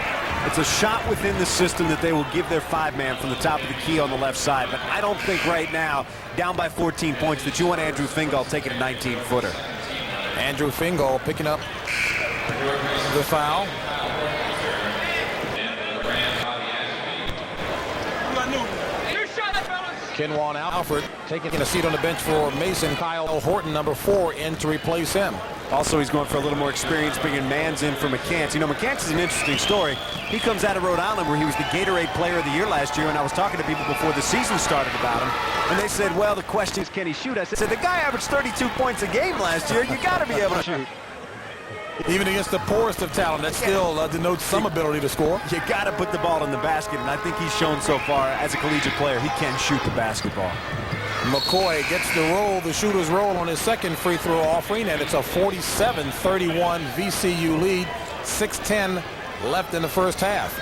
It's a shot within the system that they will give their 5-man from the top of the key on the left side, but I don't think right now, down by 14 points, that you want Andrew Fingal taking a 19-footer. Andrew Fingal picking up the foul. Kenwan Alford taking a seat on the bench for Mason. Kyle Horton, number 4, in to replace him. Also, he's going for a little more experience, bringing Mans in for McCants. You know, McCants is an interesting story. He comes out of Rhode Island, where he was the Gatorade Player of the Year last year, and I was talking to people before the season started about him, and they said, well, the question is, can he shoot? I said, the guy averaged 32 points a game last year. You got to be able to shoot. Even against the poorest of talent, that still denotes some ability to score. You got to put the ball in the basket, and I think he's shown so far as a collegiate player he can shoot the basketball. McCoy gets the roll, the shooter's roll on his second free throw offering, and it's a 47-31 VCU lead. 6:10 left in the first half.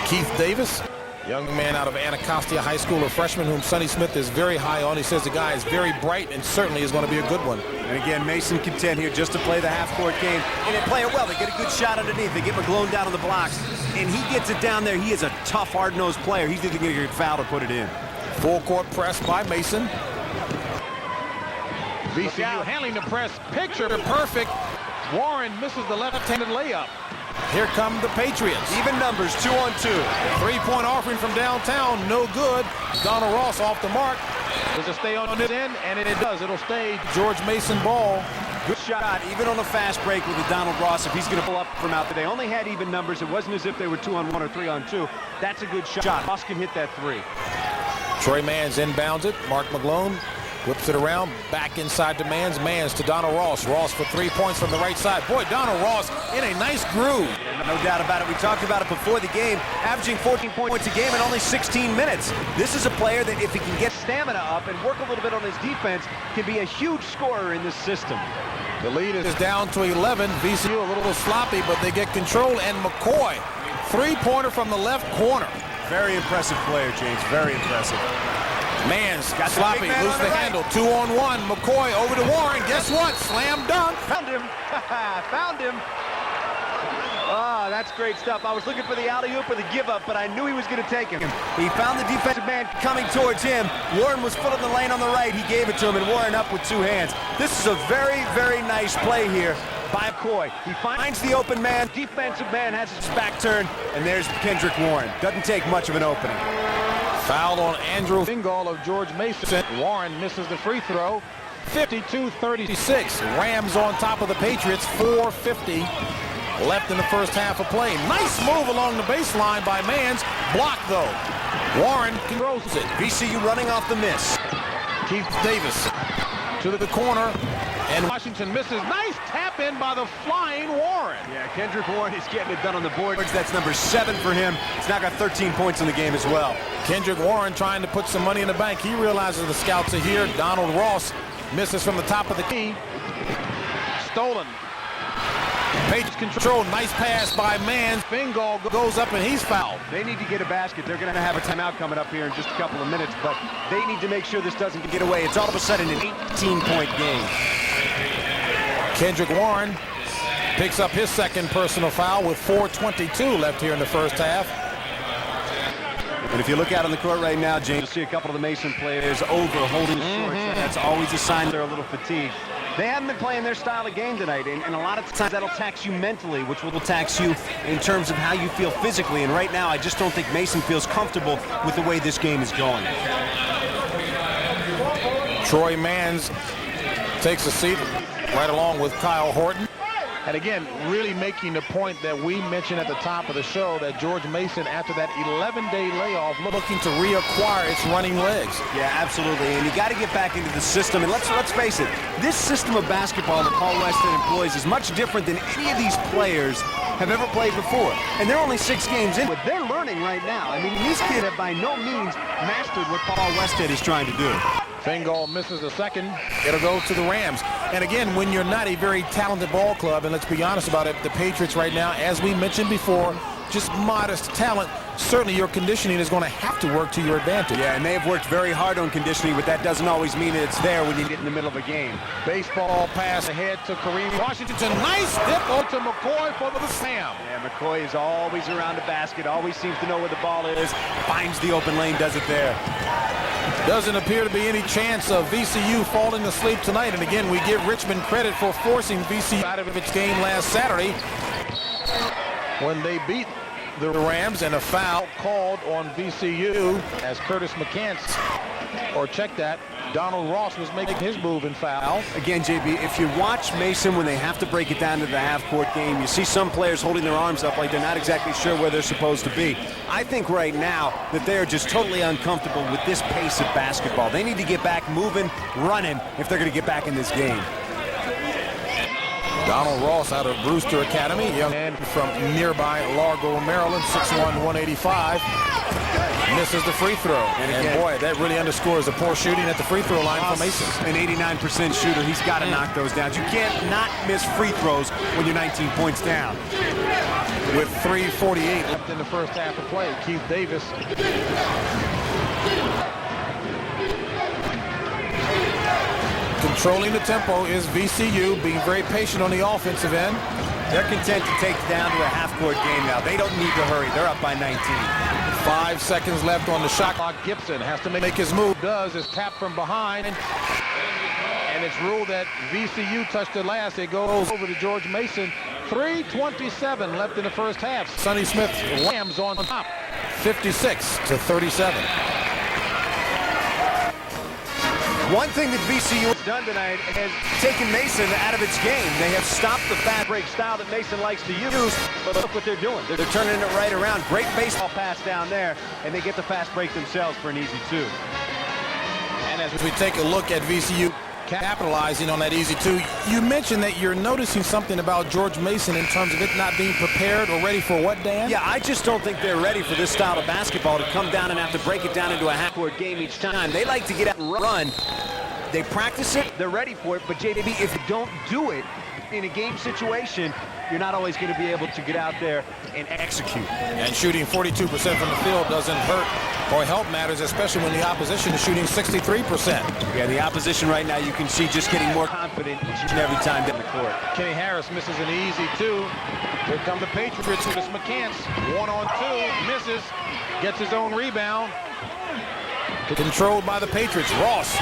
Keith Davis, young man out of Anacostia High School, a freshman whom Sonny Smith is very high on. He says the guy is very bright and certainly is going to be a good one. And again, Mason content here just to play the half-court game. And they play it well. They get a good shot underneath. They get McGlone down on the blocks. And he gets it down there. He is a tough, hard-nosed player. He's either going to get fouled or put it in. Full court press by Mason. VCU handling the press. Picture perfect. Warren misses the left-handed layup. Here come the Patriots. Even numbers, 2-on-2. 3-point offering from downtown, no good. Donald Ross off the mark. Does it stay on this end? And it does. It'll stay George Mason ball. Good shot, even on a fast break with the Donald Ross, if he's going to pull up from out there. They only had even numbers. It wasn't as if they were 2-on-1 or 3-on-2. That's a good shot. Ross can hit that 3. Troy Mans inbounds it. Mark McGlone whips it around, back inside to Mans. Mans to Donald Ross. Ross for 3 points from the right side. Boy, Donald Ross in a nice groove. No doubt about it. We talked about it before the game, averaging 14 points a game in only 16 minutes. This is a player that, if he can get stamina up and work a little bit on his defense, can be a huge scorer in this system. The lead is down to 11. VCU a little sloppy, but they get control. And McCoy, 3-pointer from the left corner. Very impressive player, James. Very impressive. Mans got sloppy, lose the handle. 2-on-1. McCoy over to Warren. Guess what? Slam dunk. Found him. Found him. Oh, that's great stuff. I was looking for the alley-oop or the give-up, but I knew he was going to take him. He found the defensive man coming towards him. Warren was full in the lane on the right. He gave it to him, and Warren up with two hands. This is a very, very nice play here by McCoy. He finds the open man. Defensive man has his back turned, and there's Kendrick Warren. Doesn't take much of an opening. Foul on Andrew Fingal of George Mason. Warren misses the free throw. 52-36. Rams on top of the Patriots. 4:50 left in the first half of play. Nice move along the baseline by Mans. Blocked though. Warren controls it. VCU running off the miss. Keith Davis to the corner, and Washington misses. Nice tap in by the flying Warren. Yeah, Kendrick Warren is getting it done on the board. That's number 7 for him. He's now got 13 points in the game as well. Kendrick Warren trying to put some money in the bank. He realizes the scouts are here. Donald Ross misses from the top of the key. Stolen. Patriots control. Nice pass by Mans. Fingal goes up and he's fouled. They need to get a basket. They're going to have a timeout coming up here in just a couple of minutes, but they need to make sure this doesn't get away. It's all of a sudden an 18-point game. Kendrick Warren picks up his second personal foul with 4:22 left here in the first half. And if you look out on the court right now, James, you'll see a couple of the Mason players over holding the shorts. That's always a sign they're a little fatigued. They haven't been playing their style of game tonight, and a lot of times that'll tax you mentally, which will tax you in terms of how you feel physically. And right now, I just don't think Mason feels comfortable with the way this game is going. Troy Mans takes a seat right along with Kyle Horton. And again, really making the point that we mentioned at the top of the show that George Mason, after that 11-day layoff, looking to reacquire its running legs. Yeah, absolutely. And you got to get back into the system. And let's face it, this system of basketball that Paul Westhead employs is much different than any of these players have ever played before. And they're only 6 games in, but they're learning right now. I mean, these kids have by no means mastered what Paul Westhead is trying to do. Fingal misses the second. It'll go to the Rams. And again, when you're not a very talented ball club, and let's be honest about it, the Patriots right now, as we mentioned before, just modest talent, certainly your conditioning is going to have to work to your advantage. Yeah, and they have worked very hard on conditioning, but that doesn't always mean that it's there when you get in the middle of a game. Baseball pass ahead to Kareem Washington. Nice dip to McCoy for the slam. Yeah, McCoy is always around the basket, always seems to know where the ball is, finds the open lane, does it there. Doesn't appear to be any chance of VCU falling asleep tonight. And again, we give Richmond credit for forcing VCU out of its game last Saturday when they beat the Rams, and a foul called on VCU as Curtis McCants, or check that, Donald Ross was making his move and foul. Again, JB, if you watch Mason when they have to break it down to the half-court game, you see some players holding their arms up like they're not exactly sure where they're supposed to be. I think right now that they are just totally uncomfortable with this pace of basketball. They need to get back moving, running, if they're going to get back in this game. Donald Ross out of Brewster Academy, young man from nearby Largo, Maryland, 6'1", 185. Misses the free throw. And boy, that really underscores the poor shooting at the free throw line for Mason. An 89% shooter. He's got to knock those down. You can't not miss free throws when you're 19 points down. With 3:48 left in the first half of play, Keith Davis. Controlling the tempo is VCU, being very patient on the offensive end. They're content to take it down to a half-court game now. They don't need to hurry. They're up by 19. 5 seconds left on the shot clock. Gibson has to make his move. Is tapped from behind. And it's ruled that VCU touched it last. It goes over to George Mason. 3:27 left in the first half. Sonny Smith Rams on top. 56-37. One thing that VCU has done tonight has taken Mason out of its game. They have stopped the fast break style that Mason likes to use, but look what they're doing. They're turning it right around. Great baseball pass down there, and they get the fast break themselves for an easy 2. And as we take a look at VCU capitalizing on that easy 2, you mentioned that you're noticing something about George Mason in terms of it not being prepared or ready for what, Dan? Yeah, I just don't think they're ready for this style of basketball to come down and have to break it down into a half-court game each time. They like to get out and run. They practice it, they're ready for it, but JB, if you don't do it in a game situation, you're not always going to be able to get out there and execute. And shooting 42% from the field doesn't hurt or help matters, especially when the opposition is shooting 63%. Yeah, the opposition right now, you can see just getting more confident each and every time down the court. Kenny Harris misses an easy two. Here come the Patriots. It's McCants. 1-on-2. Misses. Gets his own rebound. Controlled by the Patriots. Ross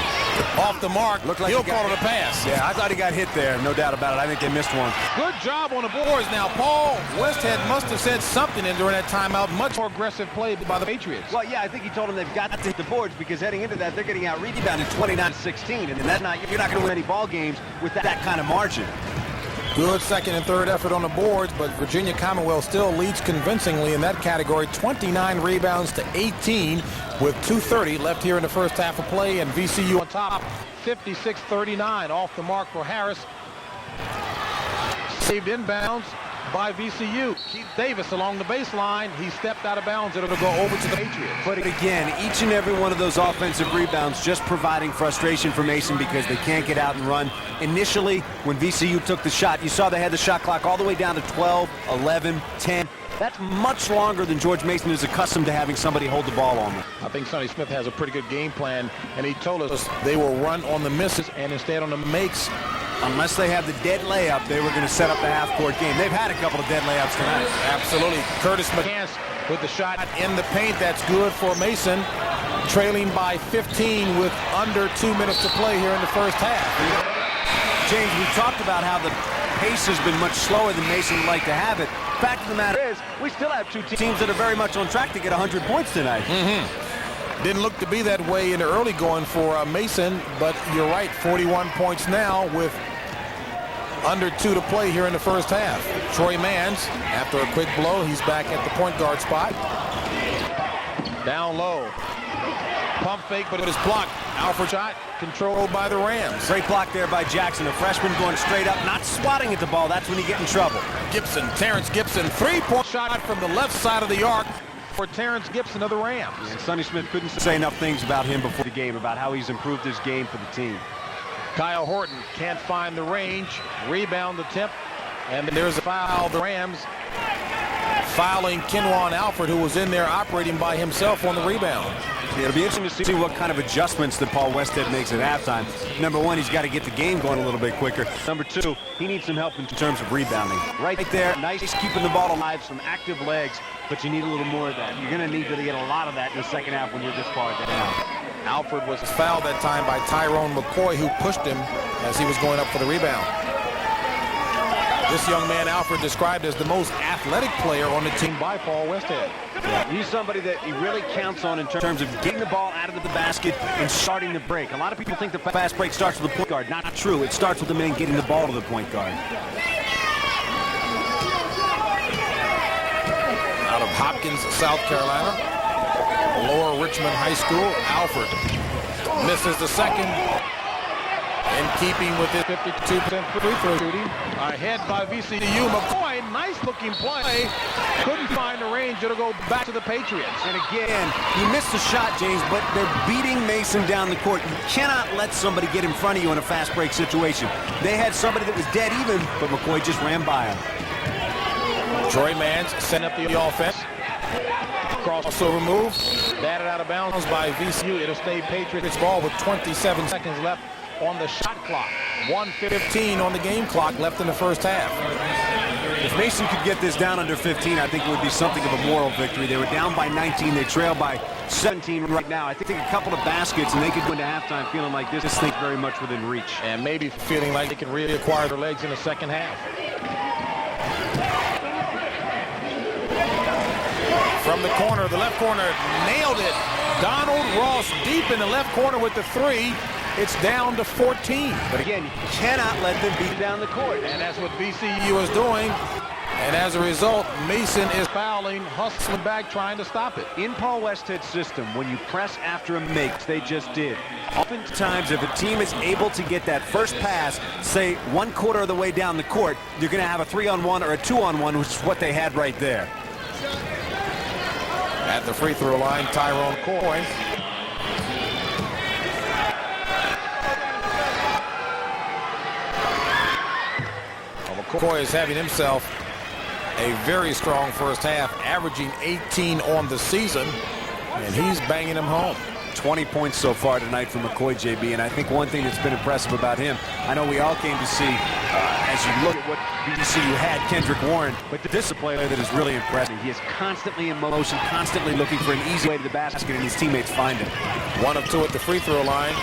off the mark. Looked like he'll call it a pass. Yeah, I thought he got hit there. No doubt about it. I think they missed one. Good job on the boards. Now, Paul Westhead must have said something during that timeout. Much More aggressive play by the Patriots. Well, yeah, I think he told them they've got to hit the boards because heading into that, they're getting out rebounded 29-16, and that's not, you're not going to win any ball games with that kind of margin. good second and third effort on the boards, but Virginia Commonwealth still leads convincingly in that category, 29 rebounds to 18 with 2:30 left here in the first half of play, and VCU on top. 56-39 off the mark for Harris. Saved inbounds by VCU. Keith Davis along the baseline. He stepped out of bounds. It'll go over to the Patriots. But again, each and every one of those offensive rebounds just providing frustration for Mason because they can't get out and run. Initially, when VCU took the shot, you saw they had the shot clock all the way down to 12, 11, 10. That's much longer than George Mason is accustomed to having somebody hold the ball on them. I think Sonny Smith has a pretty good game plan, and he told us They will run on the misses and instead on the makes. Unless they have the dead layup, they were going to set up the half-court game. They've had a couple of dead layups tonight. Absolutely. Curtis McCants with the shot in the paint. That's good for Mason. Trailing by 15 with under 2 minutes to play here in the first half. James, we talked about how the pace has been much slower than Mason would like to have it. Fact of the matter is, we still have two teams that are very much on track to get 100 points tonight. Didn't look to be that way in the early going for Mason, but you're right, 41 points now with under 2 to play here in the first half. Troy Mans, after a quick blow, he's back at the point guard spot. down low. Pump fake, but But it's blocked. Alfred shot controlled by the Rams. Great block there by Jackson, a freshman going straight up, not swatting at the ball. That's when you get in trouble. Gibson, Terrence Gibson, three-point shot from the left side of the arc. for Terrence Gibson of the Rams. And Sonny Smith couldn't say enough things about him before the game, about how he's improved his game for the team. Kyle Horton can't find the range. Rebound attempt. And there's a foul. The Rams Fouling Kenwan Alfred, who was in there operating by himself on the rebound. It'll be interesting to see what kind of adjustments that Paul Westhead makes at halftime. Number one, he's got to get the game going a little bit quicker. Number two, he needs some help in terms of rebounding. Right there, nice keeping the ball alive, some active legs, but you need a little more of that. You're going to need to get a lot of that in the second half when you're this far down. Alfred was fouled that time by Tyron McCoy, who pushed him as he was going up for the rebound. This young man, Alfred, described as the most athletic player on the team by Paul Westhead. Yeah, he's somebody that he really counts on in terms of getting the ball out of the basket and starting the break. A lot of people think the fast break starts with the point guard. Not true. It starts with the man getting the ball to the point guard. Out of Hopkins, South Carolina, Lower Richmond High School, Alfred misses the second. In keeping with his 52% free throw shooting. Ahead by VCU. McCoy, nice looking play. Couldn't find the range. It'll go back to the Patriots. And again, he missed the shot, James, but they're beating Mason down the court. You cannot let somebody get in front of you in a fast break situation. They had somebody that was dead even, but McCoy just ran by him. Troy Mans sent up the offense. Crossover move. Batted out of bounds by VCU. It'll stay Patriots Ball with 27 seconds left on the shot clock. 1:15 on the game clock left in the first half. If Mason could get this down under 15, I think it would be something of a moral victory. They were down by 19. They trail by 17 right now. I think a couple of baskets, and they could go into halftime feeling like this thing very much within reach. And maybe feeling like they can really acquire their legs in the second half. From the corner, the left corner, nailed it. Donald Ross deep in the left corner with the three. It's down to 14. But again, you cannot let them beat down the court. And that's what VCU He was doing. And as a result, Mason is fouling, hustling back, trying to stop it. In Paul Westhead's system, when you press after a make, they just did. Oftentimes, if a team is able to get that first pass, say 1/4 of the way down the court, you're going to have a 3-on-1 or a 2-on-1, which is what they had right there. at the free throw line, Tyron McCoy. McCoy is having himself a very strong first half, averaging 18 on the season, and he's banging them home. 20 points so far tonight from McCoy, JB, and I think one thing that's been impressive about him, I know we all came to see, as you look at what VCU had, Kendrick Warren, but this is a player that is really impressive. He is constantly in motion, constantly looking for an easy way to the basket, and his teammates find him. 1 of 2 at the free throw line.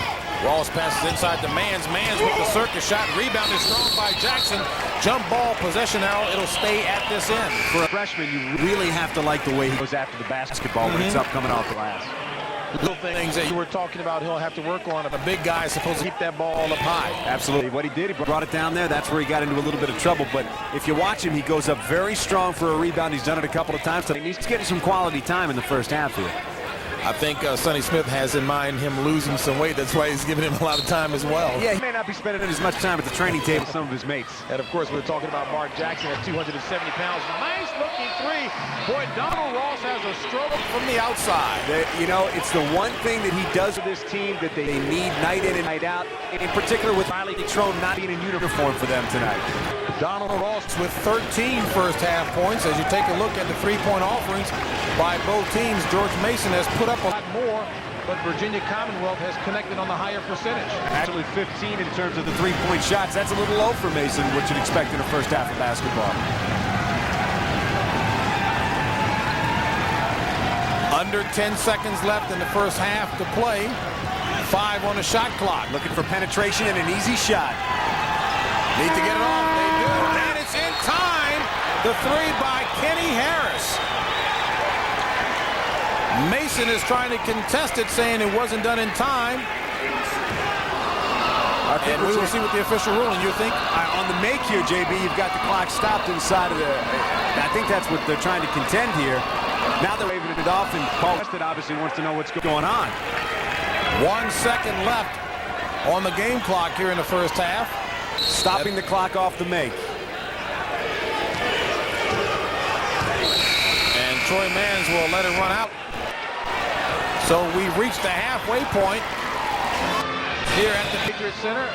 Ross passes inside to Mans. Mans with the circus shot. Rebound is strong by Jackson. Jump ball, possession arrow. It'll stay at this end. For a freshman, you really have to like the way he goes after the basketball when it's up coming off the glass. Little things that you were talking about he'll have to work on. A big guy is supposed to keep that ball up high. Absolutely. What he did, he brought it down there. That's where he got into a little bit of trouble. But if you watch him, he goes up very strong for a rebound. He's done it a couple of times. So he's getting some quality time in the first half here. I think Sonny Smith has in mind him losing some weight. That's why he's giving him a lot of time as well. Yeah, he may not be spending as much time at the training table as some of his mates. And, of course, we're talking about Marc Jackson at 270 pounds. Nice looking three. Boy, Donald Ross has a stroke from the outside. You know, it's the one thing that he does with this team that they need night in and night out. In particular with Riley Trone not being in uniform for them tonight. Donald Ross with 13 first half points. As you take a look at the three-point offerings by both teams, George Mason has put up a lot more, but Virginia Commonwealth has connected on the higher percentage. Actually 15 in terms of the three-point shots. That's a little low for Mason, what you'd expect in the first half of basketball. Under 10 seconds left in the first half to play. 5 on the shot clock. Looking for penetration and an easy shot. Need to get it off. They do, and it's in time. The three by Kenny Harris. Mason is trying to contest it, saying it wasn't done in time. And we will see what the official ruling. You think? On the make here, JB, you've got the clock stopped inside of the... I think that's what they're trying to contend here. Now they're waving it off, and Paul Weston obviously wants to know what's going on. 1 second left on the game clock here in the first half. Stopping the clock off the make. And Troy Mans will let it run out. So we've reached the halfway point here at the Patriot Center.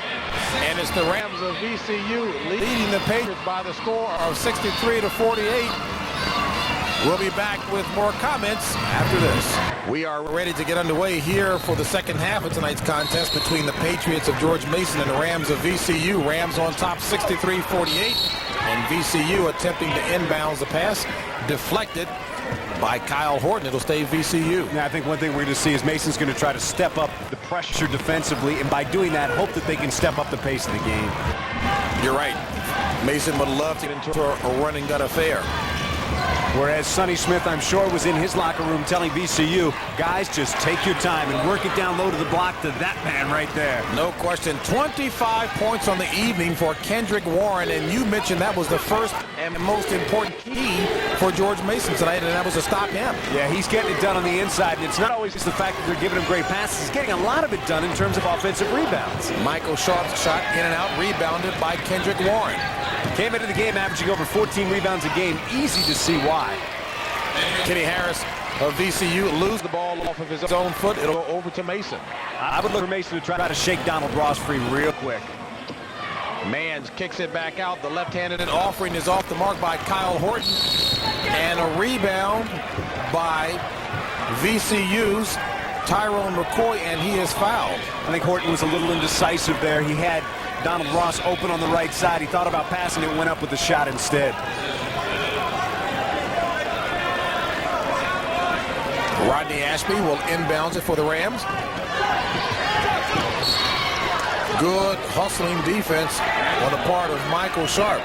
And it's the Rams of VCU leading the Patriots by the score of 63-48. We'll be back with more comments after this. We are ready to get underway here for the second half of tonight's contest between the Patriots of George Mason and the Rams of VCU. Rams on top 63-48, and VCU attempting to inbounds the pass, deflected by Kyle Horton. It'll stay VCU. Now, I think one thing we're going to see is Mason's going to try to step up the pressure defensively, and by doing that, hope that they can step up the pace of the game. You're right. Mason would love to get into a running gun affair. Whereas Sonny Smith, I'm sure, was in his locker room telling VCU, guys, just take your time and work it down low to the block to that man right there. No question. 25 points on the evening for Kendrick Warren, and you mentioned that was the first and most important key for George Mason tonight, and that was to stop him. Yeah, he's getting it done on the inside, and it's not always just the fact that they're giving him great passes. He's getting a lot of it done in terms of offensive rebounds. Michael Sharp's shot in and out, rebounded by Kendrick Warren. Came into the game averaging over 14 rebounds a game. Easy to see why. Kenny Harris of VCU lose the ball off of his own foot. It'll go over to Mason. I would look for Mason to try to shake Donald Ross free real quick. Mans kicks it back out. The left-handed offering is off the mark by Kyle Horton. And a rebound by VCU's Tyron McCoy, and he is fouled. I think Horton was a little indecisive there. He had Donald Ross open on the right side. He thought about passing it, went up with the shot instead. Rodney Ashby will inbounds it for the Rams. Good hustling defense on the part of Michael Sharp.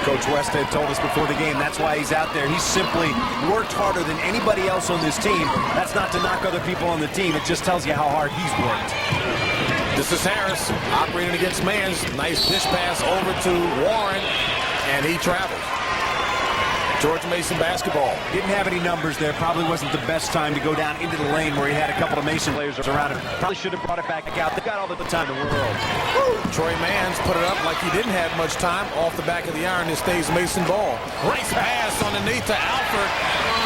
Coach West had told us before the game that's why he's out there. He's simply worked harder than anybody else on this team. That's not to knock other people on the team. It just tells you how hard he's worked. This is Harris operating against Mans. Nice dish pass over to Warren, and he travels. George Mason basketball. Didn't have any numbers there. Probably wasn't the best time to go down into the lane where he had a couple of Mason players around him. Probably should have brought it back out. They got all the time in the world. Woo! Troy Mans put it up like he didn't have much time. Off the back of the iron, it stays Mason ball. Great pass underneath to Alford.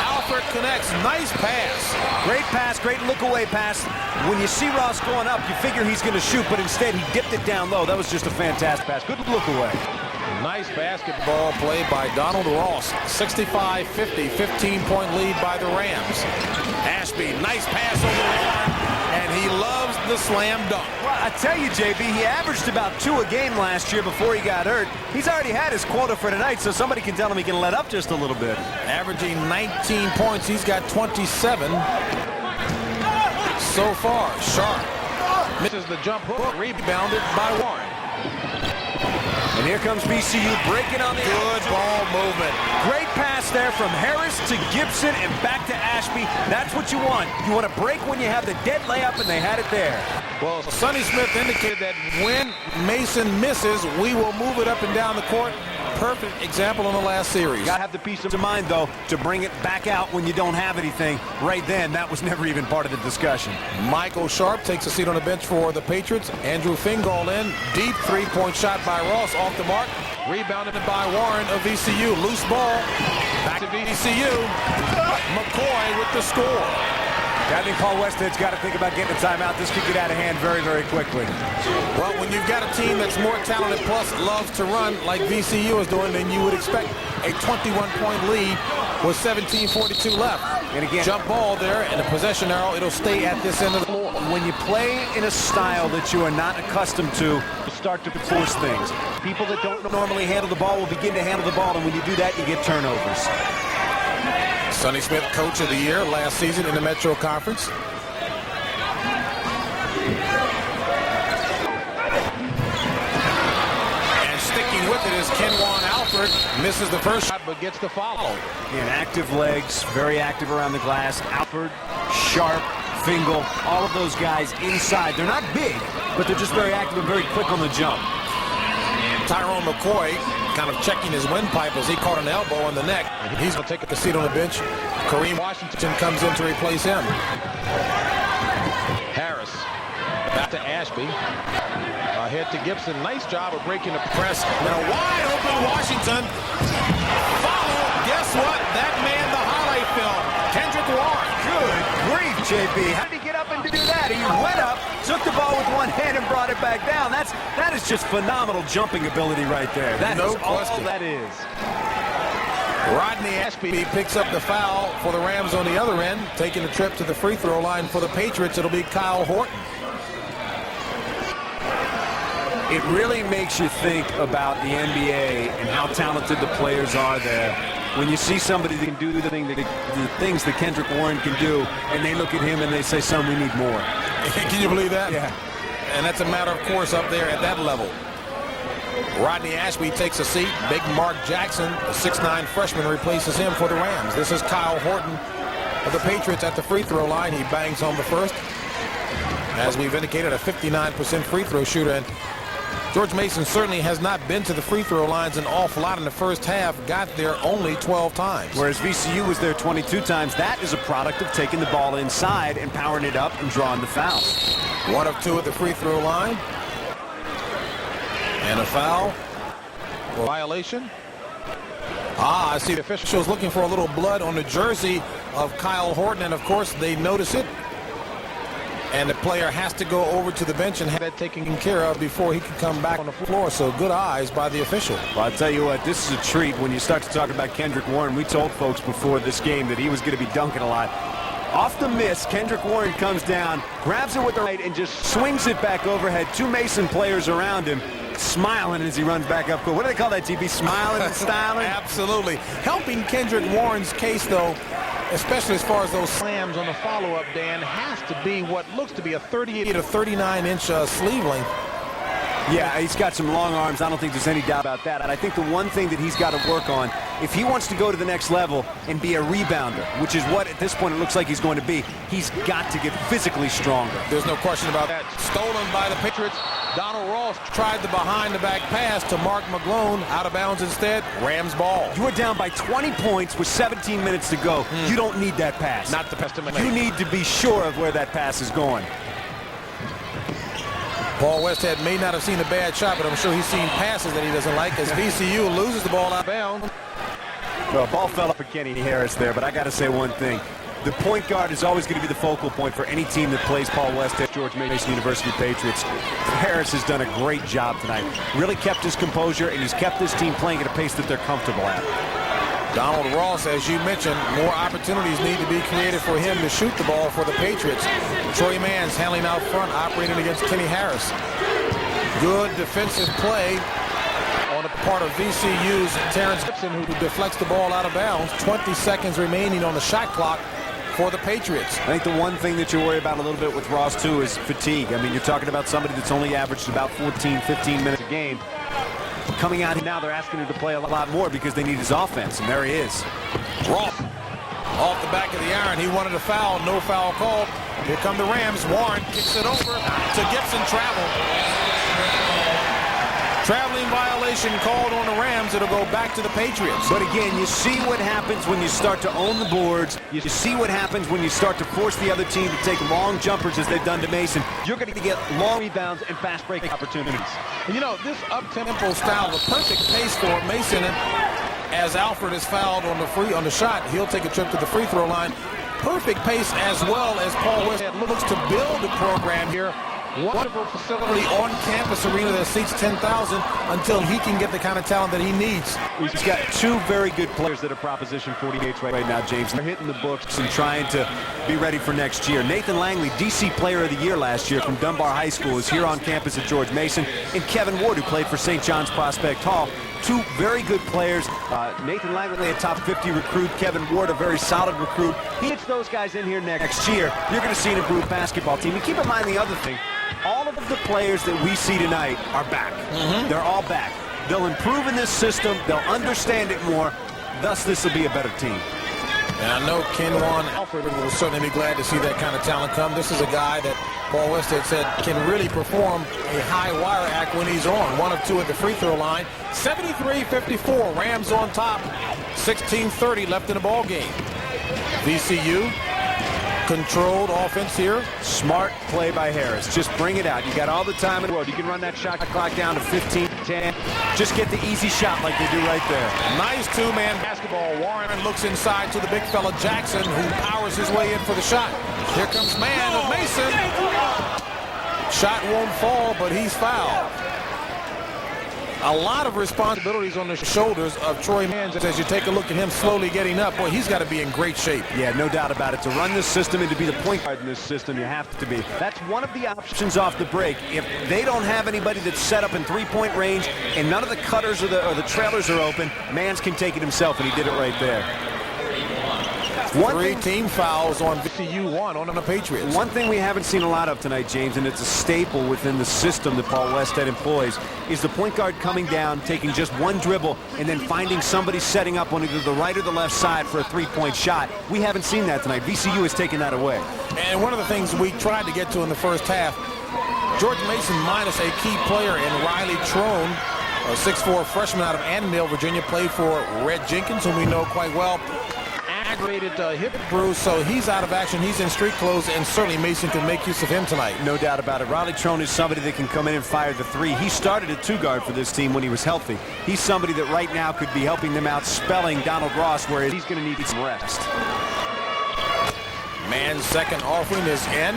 Alford connects. Nice pass. Great pass, great look-away pass. When you see Ross going up, you figure he's going to shoot, but instead he dipped it down low. That was just a fantastic pass. Good look-away. Nice basketball. Ball play by Donald Ross. 65-50, 15-point lead by the Rams. Ashby, nice pass over the line, and he loves the slam dunk. Well, I tell you, JB, he averaged about 2 a game last year before he got hurt. He's already had his quota for tonight, so somebody can tell him he can let up just a little bit. Averaging 19 points. He's got 27 so far. Sharp Misses the jump hook. rebounded by Warren. And here comes VCU breaking on the Good ball movement. Great pass there from Harris to Gibson and back to Ashby. That's what you want. You want to break when you have the dead layup, and they had it there. Well, Sonny Smith indicated that when Mason misses, we will move it up and down the court. Perfect example in the last series. Got to have the peace of mind, though, to bring it back out when you don't have anything. Right then, that was never even part of the discussion. Michael Sharp takes a seat on the bench for the Patriots. Andrew Fingal in. Deep three-point shot by Ross off the mark. Rebounded by Warren of VCU. Loose ball. Back to VCU. McCoy with the score. I think Paul Westhead's got to think about getting a timeout. This could get out of hand very, very quickly. Well, when you've got a team that's more talented plus loves to run like VCU is doing, then you would expect a 21-point lead with 17:42 left. And again, jump ball there and a possession arrow. It'll stay at this end of the floor. When you play in a style that you are not accustomed to, you start to force things. People that don't normally handle the ball will begin to handle the ball, and when you do that, you get turnovers. Sonny Smith, Coach of the Year last season in the Metro Conference. And sticking with it is Kenwan Alford. Misses the first shot, but gets the follow. And active legs, very active around the glass. Alford, Sharp, Fingal, all of those guys inside. They're not big, but they're just very active and very quick on the jump. Tyron McCoy kind of checking his windpipe as he caught an elbow on the neck. He's going to take a seat on the bench. Kareem Washington comes in to replace him. Harris back to Ashby. Ahead to Gibson. Nice job of breaking the Press. And a wide open Washington. Follow. Guess what? That man, the highlight film. Kendrick Warren. Good grief, JB. How did he get up and do that? He went up, took the ball with one hand and brought it back down. That is just phenomenal jumping ability right there. That is all that is. Rodney Ashby picks up the foul for the Rams on the other end. Taking a trip to the free throw line for the Patriots, it'll be Kyle Horton. It really makes you think about the NBA and how talented the players are there. When you see somebody that can do the things that Kendrick Warren can do, and they look at him and they say, son, we need more. Can you believe that? Yeah. And that's a matter of course up there at that level. Rodney Ashby takes a seat. Big Marc Jackson, a 6'9" freshman, replaces him for the Rams. This is Kyle Horton of the Patriots at the free throw line. He bangs home the first. As we've indicated, a 59% free throw shooter. And George Mason certainly has not been to the free throw lines an awful lot in the first half. Got there only 12 times. Whereas VCU was there 22 times. That is a product of taking the ball inside and powering it up and drawing the fouls. 1 of 2 at the free throw line. And a foul. violation. I see the officials looking for a little blood on the jersey of Kyle Horton, and of course they notice it. And the player has to go over to the bench and have that taken care of before he can come back on the floor. So good eyes by the official. Well, I'll tell you what, this is a treat when you start to talk about Kendrick Warren. We told folks before this game that he was going to be dunking a lot. Off the miss, Kendrick Warren comes down, grabs it with the right, and just swings it back overhead. 2 Mason players around him, smiling as he runs back up court. What do they call that, TB? Smiling and styling? Absolutely. Helping Kendrick Warren's case, though, especially as far as those slams on the follow-up, Dan, has to be what looks to be a 38 to 39-inch sleeve length. Yeah, he's got some long arms. I don't think there's any doubt about that. And I think the one thing that he's got to work on, if he wants to go to the next level and be a rebounder, which is what at this point it looks like he's going to be, he's got to get physically stronger. There's no question about that. Stolen by the Patriots. Donald Ross tried the behind-the-back pass to Mark McGlone. Out of bounds instead. Rams ball. You are down by 20 points with 17 minutes to go. You don't need that pass. Not the best of my You need to be sure of where that pass is going. Paul Westhead may not have seen a bad shot, but I'm sure he's seen passes that he doesn't like as VCU loses the ball out of bounds. Well, ball fell up for Kenny Harris there, but I got to say one thing. The point guard is always going to be the focal point for any team that plays Paul West at George Mason University Patriots. Harris has done a great job tonight. Really kept his composure, and he's kept this team playing at a pace that they're comfortable at. Donald Ross, as you mentioned, more opportunities need to be created for him to shoot the ball for the Patriots. Troy Mans handling out front, operating against Kenny Harris. Good defensive play on the part of VCU's Terrence Gibson, who deflects the ball out of bounds. 20 seconds remaining on the shot clock for the Patriots. I think the one thing that you worry about a little bit with Ross, too, is fatigue. I mean, you're talking about somebody that's only averaged about 14, 15 minutes a game. Coming out now, they're asking him to play a lot more because they need his offense, and there he is. Ross off the back of the iron. He wanted a foul. No foul called. Here come the Rams. Warren kicks it over to Gibson. Traveling violation called on the Rams. It'll go back to the Patriots. But again, you see what happens when you start to own the boards. You see what happens when you start to force the other team to take long jumpers as they've done to Mason. You're going to get long rebounds and fast break opportunities. You know, this up-tempo style, the perfect pace for Mason. And as Alfred is fouled on the shot, he'll take a trip to the free throw line. Perfect pace as well as Paul West looks to build the program here. Wonderful facility on campus arena that seats 10,000 until he can get the kind of talent that he needs. He's got two very good players that are Proposition 48 right now, James. They're hitting the books and trying to be ready for next year. Nathan Langley, DC Player of the Year last year from Dunbar High School, is here on campus at George Mason. And Kevin Ward, who played for St. John's Prospect Hall. Two very good players. Nathan Langley, a top 50 recruit. Kevin Ward, a very solid recruit. He gets those guys in here next year. You're going to see an improved basketball team. And keep in mind the other thing. All of the players that we see tonight are back. They're all back. They'll improve in this system. They'll understand it more. Thus, this will be a better team. And I know Ken Warren Alfred will certainly be glad to see that kind of talent come. This is a guy that Paul West had said can really perform a high wire act when he's on. 1 of 2 at the free throw line. 73-54. Rams on top. 16:30 left in the ball game. VCU. Controlled offense here. Smart play by Harris. Just bring it out. You got all the time in the world. You can run that shot clock down to 15-10. Just get the easy shot like they do right there. Nice two-man basketball. Warren looks inside to the big fella Jackson, who powers his way in for the shot. Here comes man of Mason. Shot won't fall, but he's fouled. A lot of responsibilities on the shoulders of Troy Mans as you take a look at him slowly getting up. Boy, he's got to be in great shape. Yeah, no doubt about it. To run this system and to be the point guard in this system, you have to be. That's one of the options off the break. If they don't have anybody that's set up in three-point range and none of the cutters or the trailers are open, Mans can take it himself, and he did it right there. Three team fouls on VCU, 1 on the Patriots. One thing we haven't seen a lot of tonight, James, and it's a staple within the system that Paul Westhead employs, is the point guard coming down, taking just one dribble, and then finding somebody setting up on either the right or the left side for a three-point shot. We haven't seen that tonight. VCU has taken that away. And one of the things we tried to get to in the first half, George Mason minus a key player in Riley Trone, a 6'4" freshman out of Annandale, Virginia, played for Red Jenkins, whom we know quite well. Aggravated hip bruise, so he's out of action. He's in street clothes, and certainly Mason can make use of him tonight. No doubt about it. Riley Trone is somebody that can come in and fire the three. He started at 2 guard for this team when he was healthy. He's somebody that right now could be helping them out, spelling Donald Ross, where he's going to need some rest. Man's second offering is in.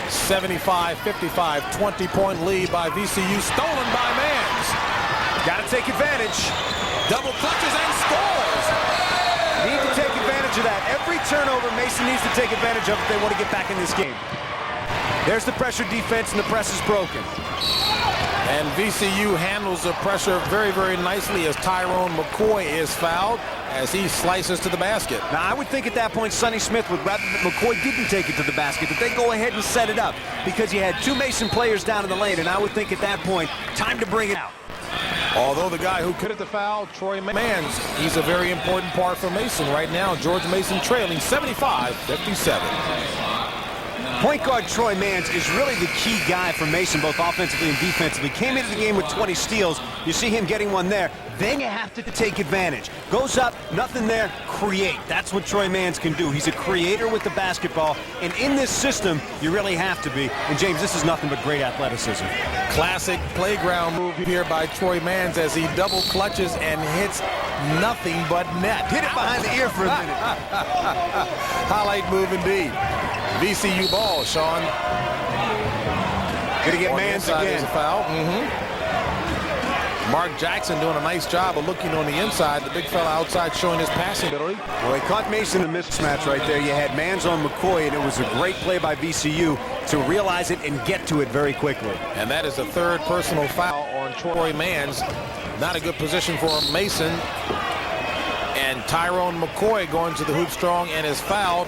75-55, 20-point lead by VCU, stolen by Mans. Got to take advantage. Double clutches and scores. Need to take advantage of that. Every turnover Mason needs to take advantage of if they want to get back in this game. There's the pressure defense, and the press is broken. And VCU handles the pressure very, very nicely as Tyron McCoy is fouled as he slices to the basket. Now, I would think at that point Sonny Smith would rather that McCoy didn't take it to the basket, that they go ahead and set it up because you had 2 Mason players down in the lane, and I would think at that point, time to bring it out. Although the guy who committed the foul, Troy Mans, he's a very important part for Mason right now. George Mason trailing 75-57. Point guard Troy Mans is really the key guy for Mason, both offensively and defensively. Came into the game with 20 steals. You see him getting one there. Then you have to take advantage. Goes up, nothing there, create. That's what Troy Mans can do. He's a creator with the basketball, and in this system, you really have to be. And James, this is nothing but great athleticism. Classic playground move here by Troy Mans as he double clutches and hits nothing but net. Hit it behind the ear for a minute. Highlight move indeed. VCU ball, Sean. Gonna get Mans again. There's a foul. Marc Jackson doing a nice job of looking on the inside. The big fella outside showing his passing ability. Well, he caught Mason in the mismatch right there. You had Mans on McCoy, and it was a great play by VCU to realize it and get to it very quickly. And that is the third personal foul on Troy Mans. Not a good position for Mason. And Tyron McCoy going to the hoop strong and is fouled.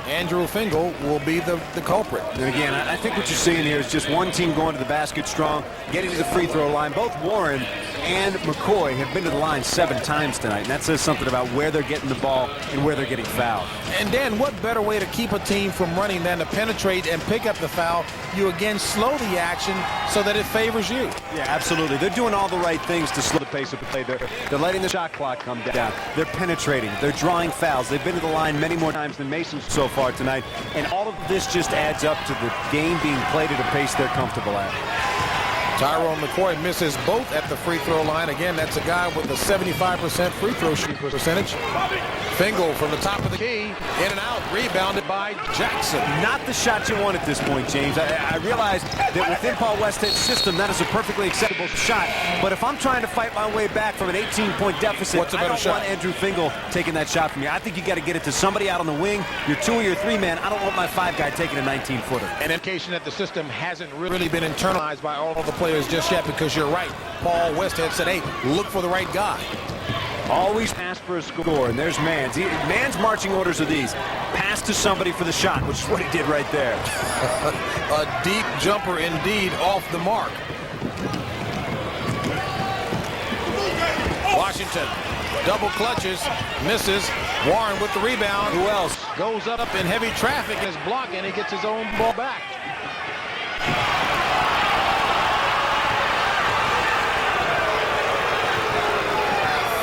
Andrew Fingal will be the culprit. And again, I think what you're seeing here is just one team going to the basket strong, getting to the free throw line. Both Warren and McCoy have been to the line 7 times tonight, and that says something about where they're getting the ball and where they're getting fouled. And Dan, what better way to keep a team from running than to penetrate and pick up the foul? You again slow the action so that it favors you. Yeah, absolutely. They're doing all the right things to slow the pace of play. They're letting the shot clock come down. They're penetrating. They're drawing fouls. They've been to the line many more times than Mason so far tonight. And all of this just adds up to the game being played at a pace they're comfortable at. Tyron McCoy misses both at the free throw line. Again, that's a guy with a 75% free throw shooting percentage. Fingal from the top of the key, in and out, rebounded by Jackson. Not the shot you want at this point, James. I realize that within Paul Westhead's system, that is a perfectly acceptable shot. But if I'm trying to fight my way back from an 18-point deficit, what's a better shot? Want Andrew Fingal taking that shot from you. I think you got to get it to somebody out on the wing. Your 2 or your 3 man. I don't want my 5 guy taking a 19-footer. An indication that the system hasn't Really been internalized by all of the players just yet, because you're right. Paul Westhead said, hey, look for the right guy. Always pass for a score, and there's Mans. Mans' marching orders are these. Pass to somebody for the shot, which is what he did right there. A deep jumper indeed off the mark. Washington double clutches, misses. Warren with the rebound. Who else? goes up in heavy traffic and is blocked, and he gets his own ball back.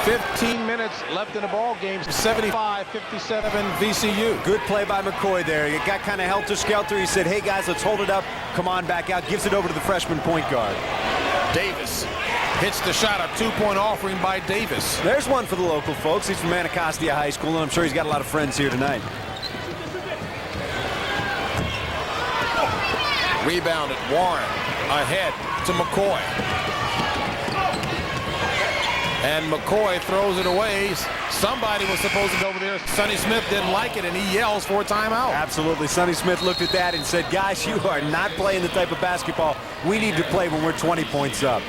15 minutes left in the ball game. 75-57 VCU. Good play by McCoy there. It got kind of helter-skelter. He said, hey, guys, let's hold it up. Come on back out. Gives it over to the freshman point guard. Davis hits the shot. A two-point offering by Davis. There's one for the local folks. He's from Anacostia High School, and I'm sure he's got a lot of friends here tonight. Rebounded. Warren ahead to McCoy. And McCoy throws it away. Somebody was supposed to go over there. Sonny Smith didn't like it, and he yells for a timeout. Absolutely. Sonny Smith looked at that and said, guys, you are not playing the type of basketball we need to play when we're 20 points up.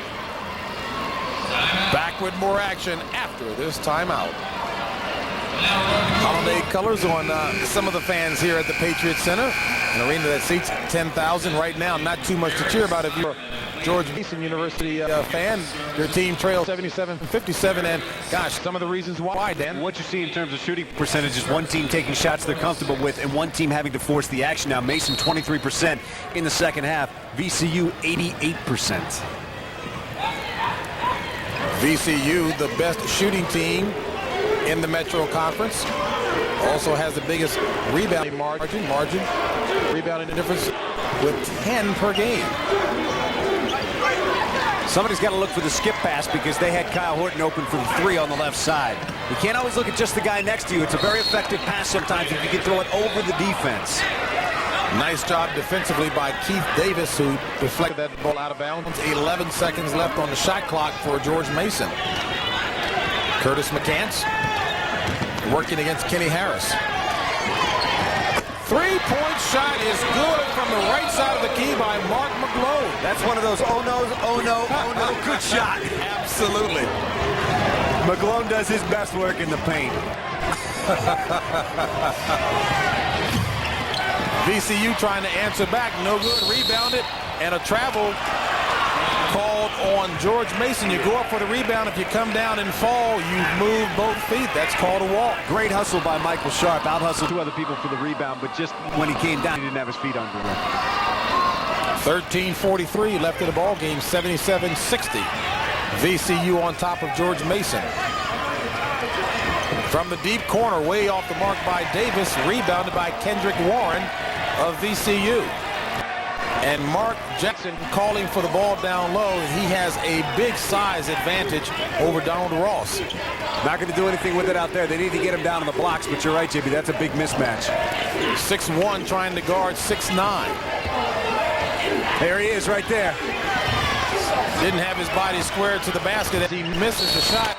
Back with more action after this timeout. Holiday colors on some of the fans here at the Patriot Center. An arena that seats 10,000 right now. Not too much to cheer about if you're George Mason University fan. Your team trails 77-57, and gosh, some of the reasons why, Dan. What you see in terms of shooting percentages, one team taking shots they're comfortable with and one team having to force the action. Now Mason 23% in the second half, VCU 88%. VCU, the best shooting team in the Metro Conference, also has the biggest rebounding margin, rebounding difference with 10 per game. Somebody's got to look for the skip pass because they had Kyle Horton open for the three on the left side. You can't always look at just the guy next to you. It's a very effective pass sometimes if you can throw it over the defense. Nice job defensively by Keith Davis, who deflected that ball out of bounds. 11 seconds left on the shot clock for George Mason. Curtis McCants working against Kenny Harris. Three-point shot is good from the right side of the key by Mark McCoy. That's one of those oh no, good shot. Absolutely. McCoy does his best work in the paint. VCU trying to answer back, no good, rebounded, and a travel called on George Mason. You go up for the rebound. If you come down and fall, you move both feet. That's called a walk. Great hustle by Michael Sharp. Out-hustled two other people for the rebound, but just when he came down, he didn't have his feet under him. 13:43 left in the ball game, 77-60. VCU on top of George Mason. From the deep corner, way off the mark by Davis, rebounded by Kendrick Warren of VCU. And Marc Jackson calling for the ball down low. He has a big size advantage over Donald Ross. Not going to do anything with it out there. They need to get him down in the blocks, but you're right, JB. That's a big mismatch. 6'1", trying to guard 6'9". There he is right there. Didn't have his body squared to the basket as he misses the shot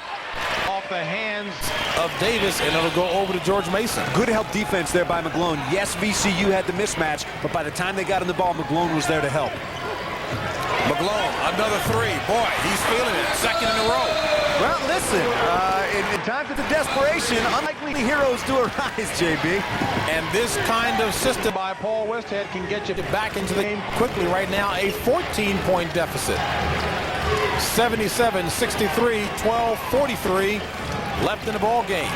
off the hands of Davis, and it'll go over to George Mason. Good help defense there by McGlone. Yes, VCU had the mismatch, but by the time they got in the ball, McGlone was there to help. McGlone, another three. Boy, he's feeling it. Second in a row. Well, listen, in times of the desperation, unlikely heroes do arise, JB. And this kind of system by Paul Westhead can get you back into the game quickly. Right now, a 14-point deficit. 77-63, 12-43 left in the ball game.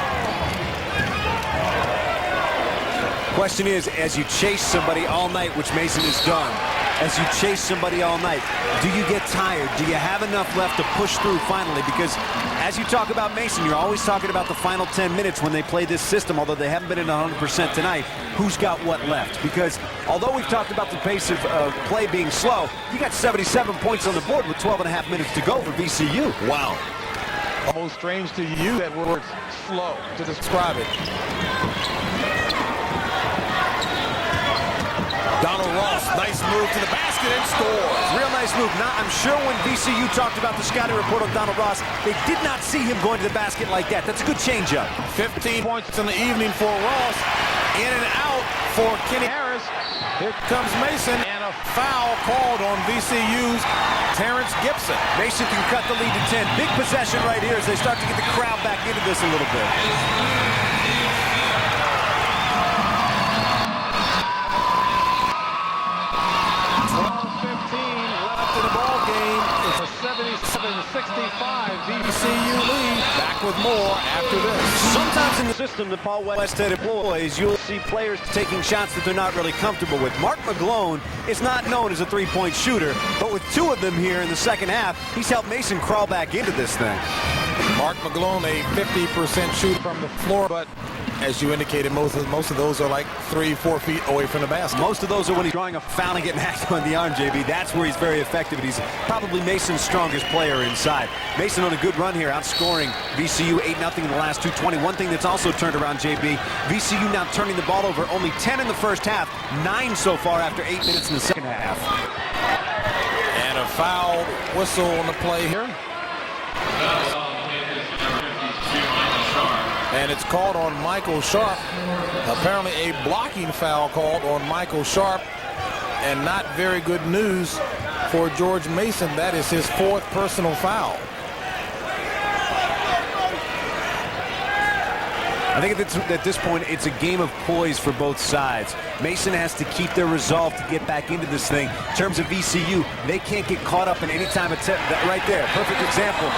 Question is, as you chase somebody all night, which Mason has done, as you chase somebody all night, do you get tired? Do you have enough left to push through finally? Because as you talk about Mason, you're always talking about the final 10 minutes when they play this system, although they haven't been in 100% tonight. Who's got what left? Because although we've talked about the pace of play being slow, you got 77 points on the board with 12.5 minutes to go for VCU. Wow. Almost strange to you that word slow to describe it. Donald Ross, nice move to the basket and scores. Real nice move. Now, I'm sure when VCU talked about the scouting report on Donald Ross, they did not see him going to the basket like that. That's a good changeup. 15 points in the evening for Ross. In and out for Kenny Harris. Here comes Mason, and a foul called on VCU's Terrence Gibson. Mason can cut the lead to 10. Big possession right here as they start to get the crowd back into this a little bit. It's a 77-65 VCU lead. Back with more after this. Sometimes in the system that Paul Westhead employs, you'll see players taking shots that they're not really comfortable with. Marc McGlone is not known as a three-point shooter, but with two of them here in the second half, he's helped Mason crawl back into this thing. Marc McGlone, a 50% shooter from the floor, but as you indicated, most of those are like 3-4 feet away from the basket. Most of those are when he's drawing a foul and getting hacked on the arm, JB. That's where he's very effective, and he's probably Mason's strongest player inside. Mason on a good run here, outscoring VCU 8-0 in the last 2:20. One thing that's also turned around, JB, VCU now turning the ball over, only 10 in the first half, 9 so far after 8 minutes in the second half. And a foul whistle on the play here. And it's called on Michael Sharp. Apparently a blocking foul called on Michael Sharp. And not very good news for George Mason. That is his 4th personal foul. I think at this point, it's a game of poise for both sides. Mason has to keep their resolve to get back into this thing. In terms of VCU, they can't get caught up in any time attempt. Right there, perfect example.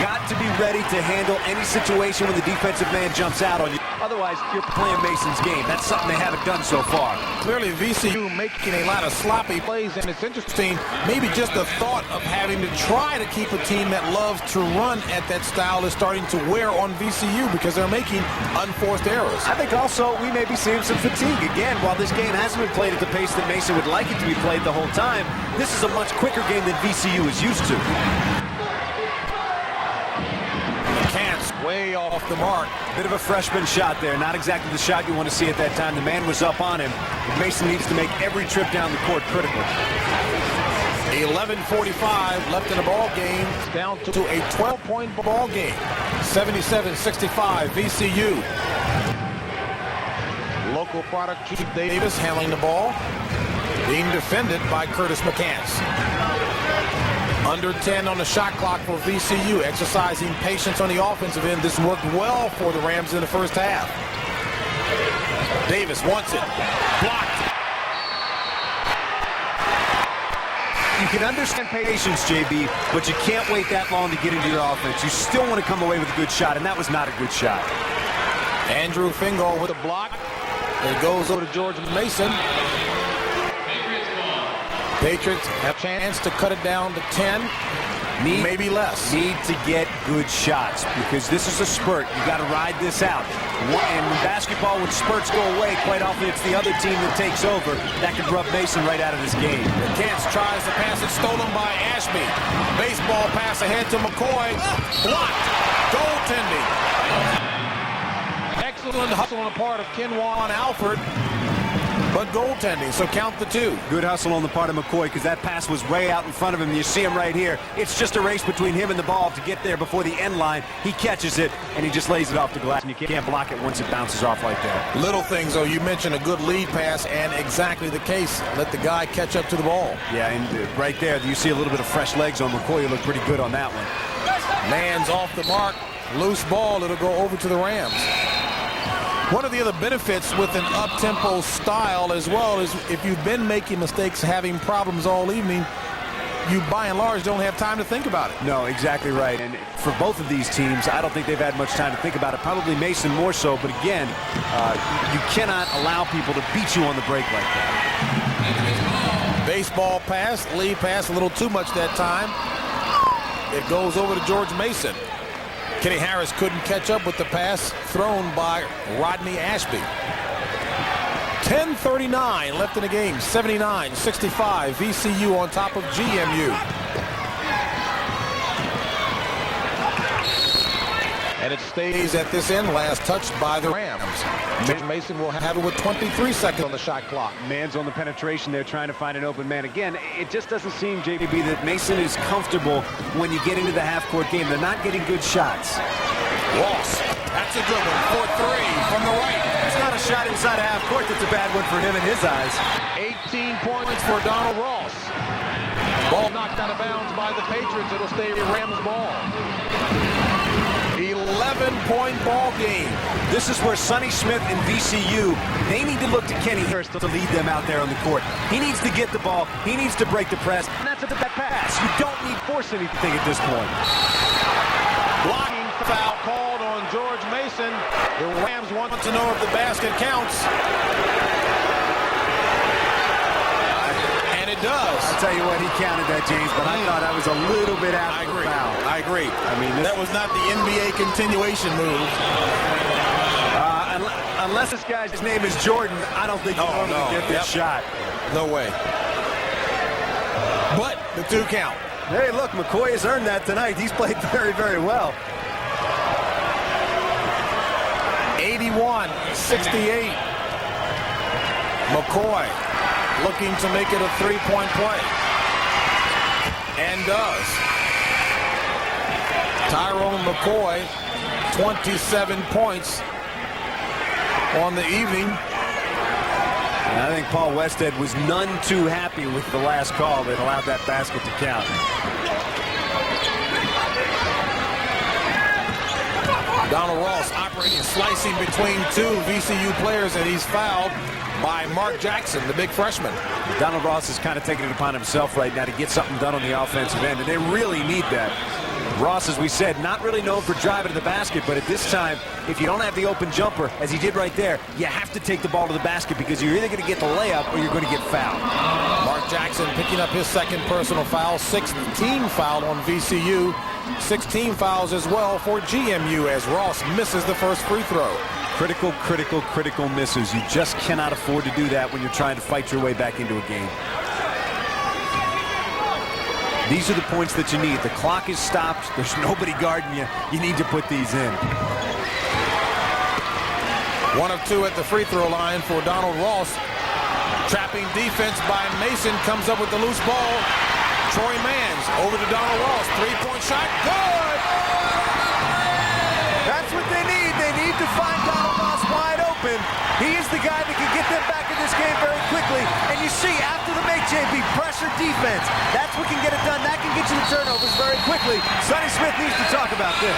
Got to be ready to handle any situation when the defensive man jumps out on you. Otherwise, you're playing Mason's game. That's something they haven't done so far. Clearly, VCU making a lot of sloppy plays, and it's interesting, maybe just the thought of having to try to keep a team that loves to run at that style is starting to wear on VCU because they're making unforced errors. I think also we may be seeing some fatigue. Again, while this game hasn't been played at the pace that Mason would like it to be played the whole time, this is a much quicker game than VCU is used to. Way off the mark. Bit of a freshman shot there. Not exactly the shot you want to see at that time. The man was up on him. Mason needs to make every trip down the court critical. 11:45 left in the ball game. Down to a 12-point ball game. 77-65 VCU. Local product Keith Davis handling the ball. Being defended by Curtis McCants. Under 10 on the shot clock for VCU, exercising patience on the offensive end. This worked well for the Rams in the first half. Davis wants it. Blocked. You can understand patience, JB, but you can't wait that long to get into your offense. You still want to come away with a good shot, and that was not a good shot. Andrew Fingal with a block. It goes over to George Mason. Patriots have a chance to cut it down to 10. Maybe less. Need to get good shots because this is a spurt. You got to ride this out. And in basketball, when spurts go away, quite often it's the other team that takes over. That could rub Mason right out of this game. McCants tries to pass it, stolen by Ashby. Baseball pass ahead to McCoy. Blocked. Goaltending. Excellent hustle on the part of Kenwan Alford. But goaltending, so count the 2. Good hustle on the part of McCoy because that pass was way out in front of him. You see him right here. It's just a race between him and the ball to get there before the end line. He catches it, and he just lays it off the glass, and you can't block it once it bounces off like that. Little things, though. You mentioned a good lead pass, and exactly the case. Let the guy catch up to the ball. Yeah, and right there, you see a little bit of fresh legs on McCoy. You look pretty good on that one. Man's off the mark. Loose ball. It'll go over to the Rams. One of the other benefits with an up-tempo style as well is if you've been making mistakes, having problems all evening, you by and large don't have time to think about it. No, exactly right. And for both of these teams, I don't think they've had much time to think about it. Probably Mason more so, but again, you cannot allow people to beat you on the break like that. Baseball pass, lead pass, a little too much that time. It goes over to George Mason. Kenny Harris couldn't catch up with the pass thrown by Rodney Ashby. 10:39 left in the game. 79-65. VCU on top of GMU. And it stays at this end. Last touched by the Rams. George Mason will have it with 23 seconds on the shot clock. Man's on the penetration there trying to find an open man. Again, it just doesn't seem, JB, that Mason is comfortable when you get into the half-court game. They're not getting good shots. Ross, that's a good one for 3 from the right. It's not a shot inside a half-court that's a bad one for him in his eyes. 18 points for Donald Ross. Ball knocked out of bounds by the Patriots. It'll stay Rams ball. 11-point ball game. This is where Sonny Smith and VCU, they need to look to Kenny Harris to lead them out there on the court. He needs to get the ball. He needs to break the press. And that's a bad pass. You don't need to force anything at this point. Blocking foul called on George Mason. The Rams want to know if the basket counts. And it does. I'll tell you what, he counted that, James, but I thought I was a little bit out of the foul. I agree. I mean, that was not the NBA continuation move. Unless this guy's name is Jordan, I don't think he'll get this shot. No way. But the 2 count. Hey, look, McCoy has earned that tonight. He's played very, very well. 81-68. McCoy looking to make it a 3-point play. And does. Tyron McCoy, 27 points on the evening. And I think Paul Westhead was none too happy with the last call that allowed that basket to count. Donald Ross operating, slicing between 2 VCU players, and he's fouled by Marc Jackson, the big freshman. Donald Ross is kind of taking it upon himself right now to get something done on the offensive end, and they really need that. Ross, as we said, not really known for driving to the basket, but at this time, if you don't have the open jumper, as he did right there, you have to take the ball to the basket because you're either going to get the layup or you're going to get fouled. Marc Jackson picking up his 2nd personal foul, 6th team foul on VCU, 16 fouls as well for GMU as Ross misses the first free throw. Critical, critical, critical misses. You just cannot afford to do that when you're trying to fight your way back into a game. These are the points that you need. The clock is stopped. There's nobody guarding you. You need to put these in. 1 of 2 at the free throw line for Donald Ross. Trapping defense by Mason, comes up with the loose ball. Troy Mans over to Donald Ross. 3-point shot. Good! That's what they need. They need to find Donald Ross wide open. He is the guy that can get them back in this game very quickly. And you see, after the make, JB, pressure defense. That's what can get it done. That can get you the turnovers very quickly. Sonny Smith needs to talk about this.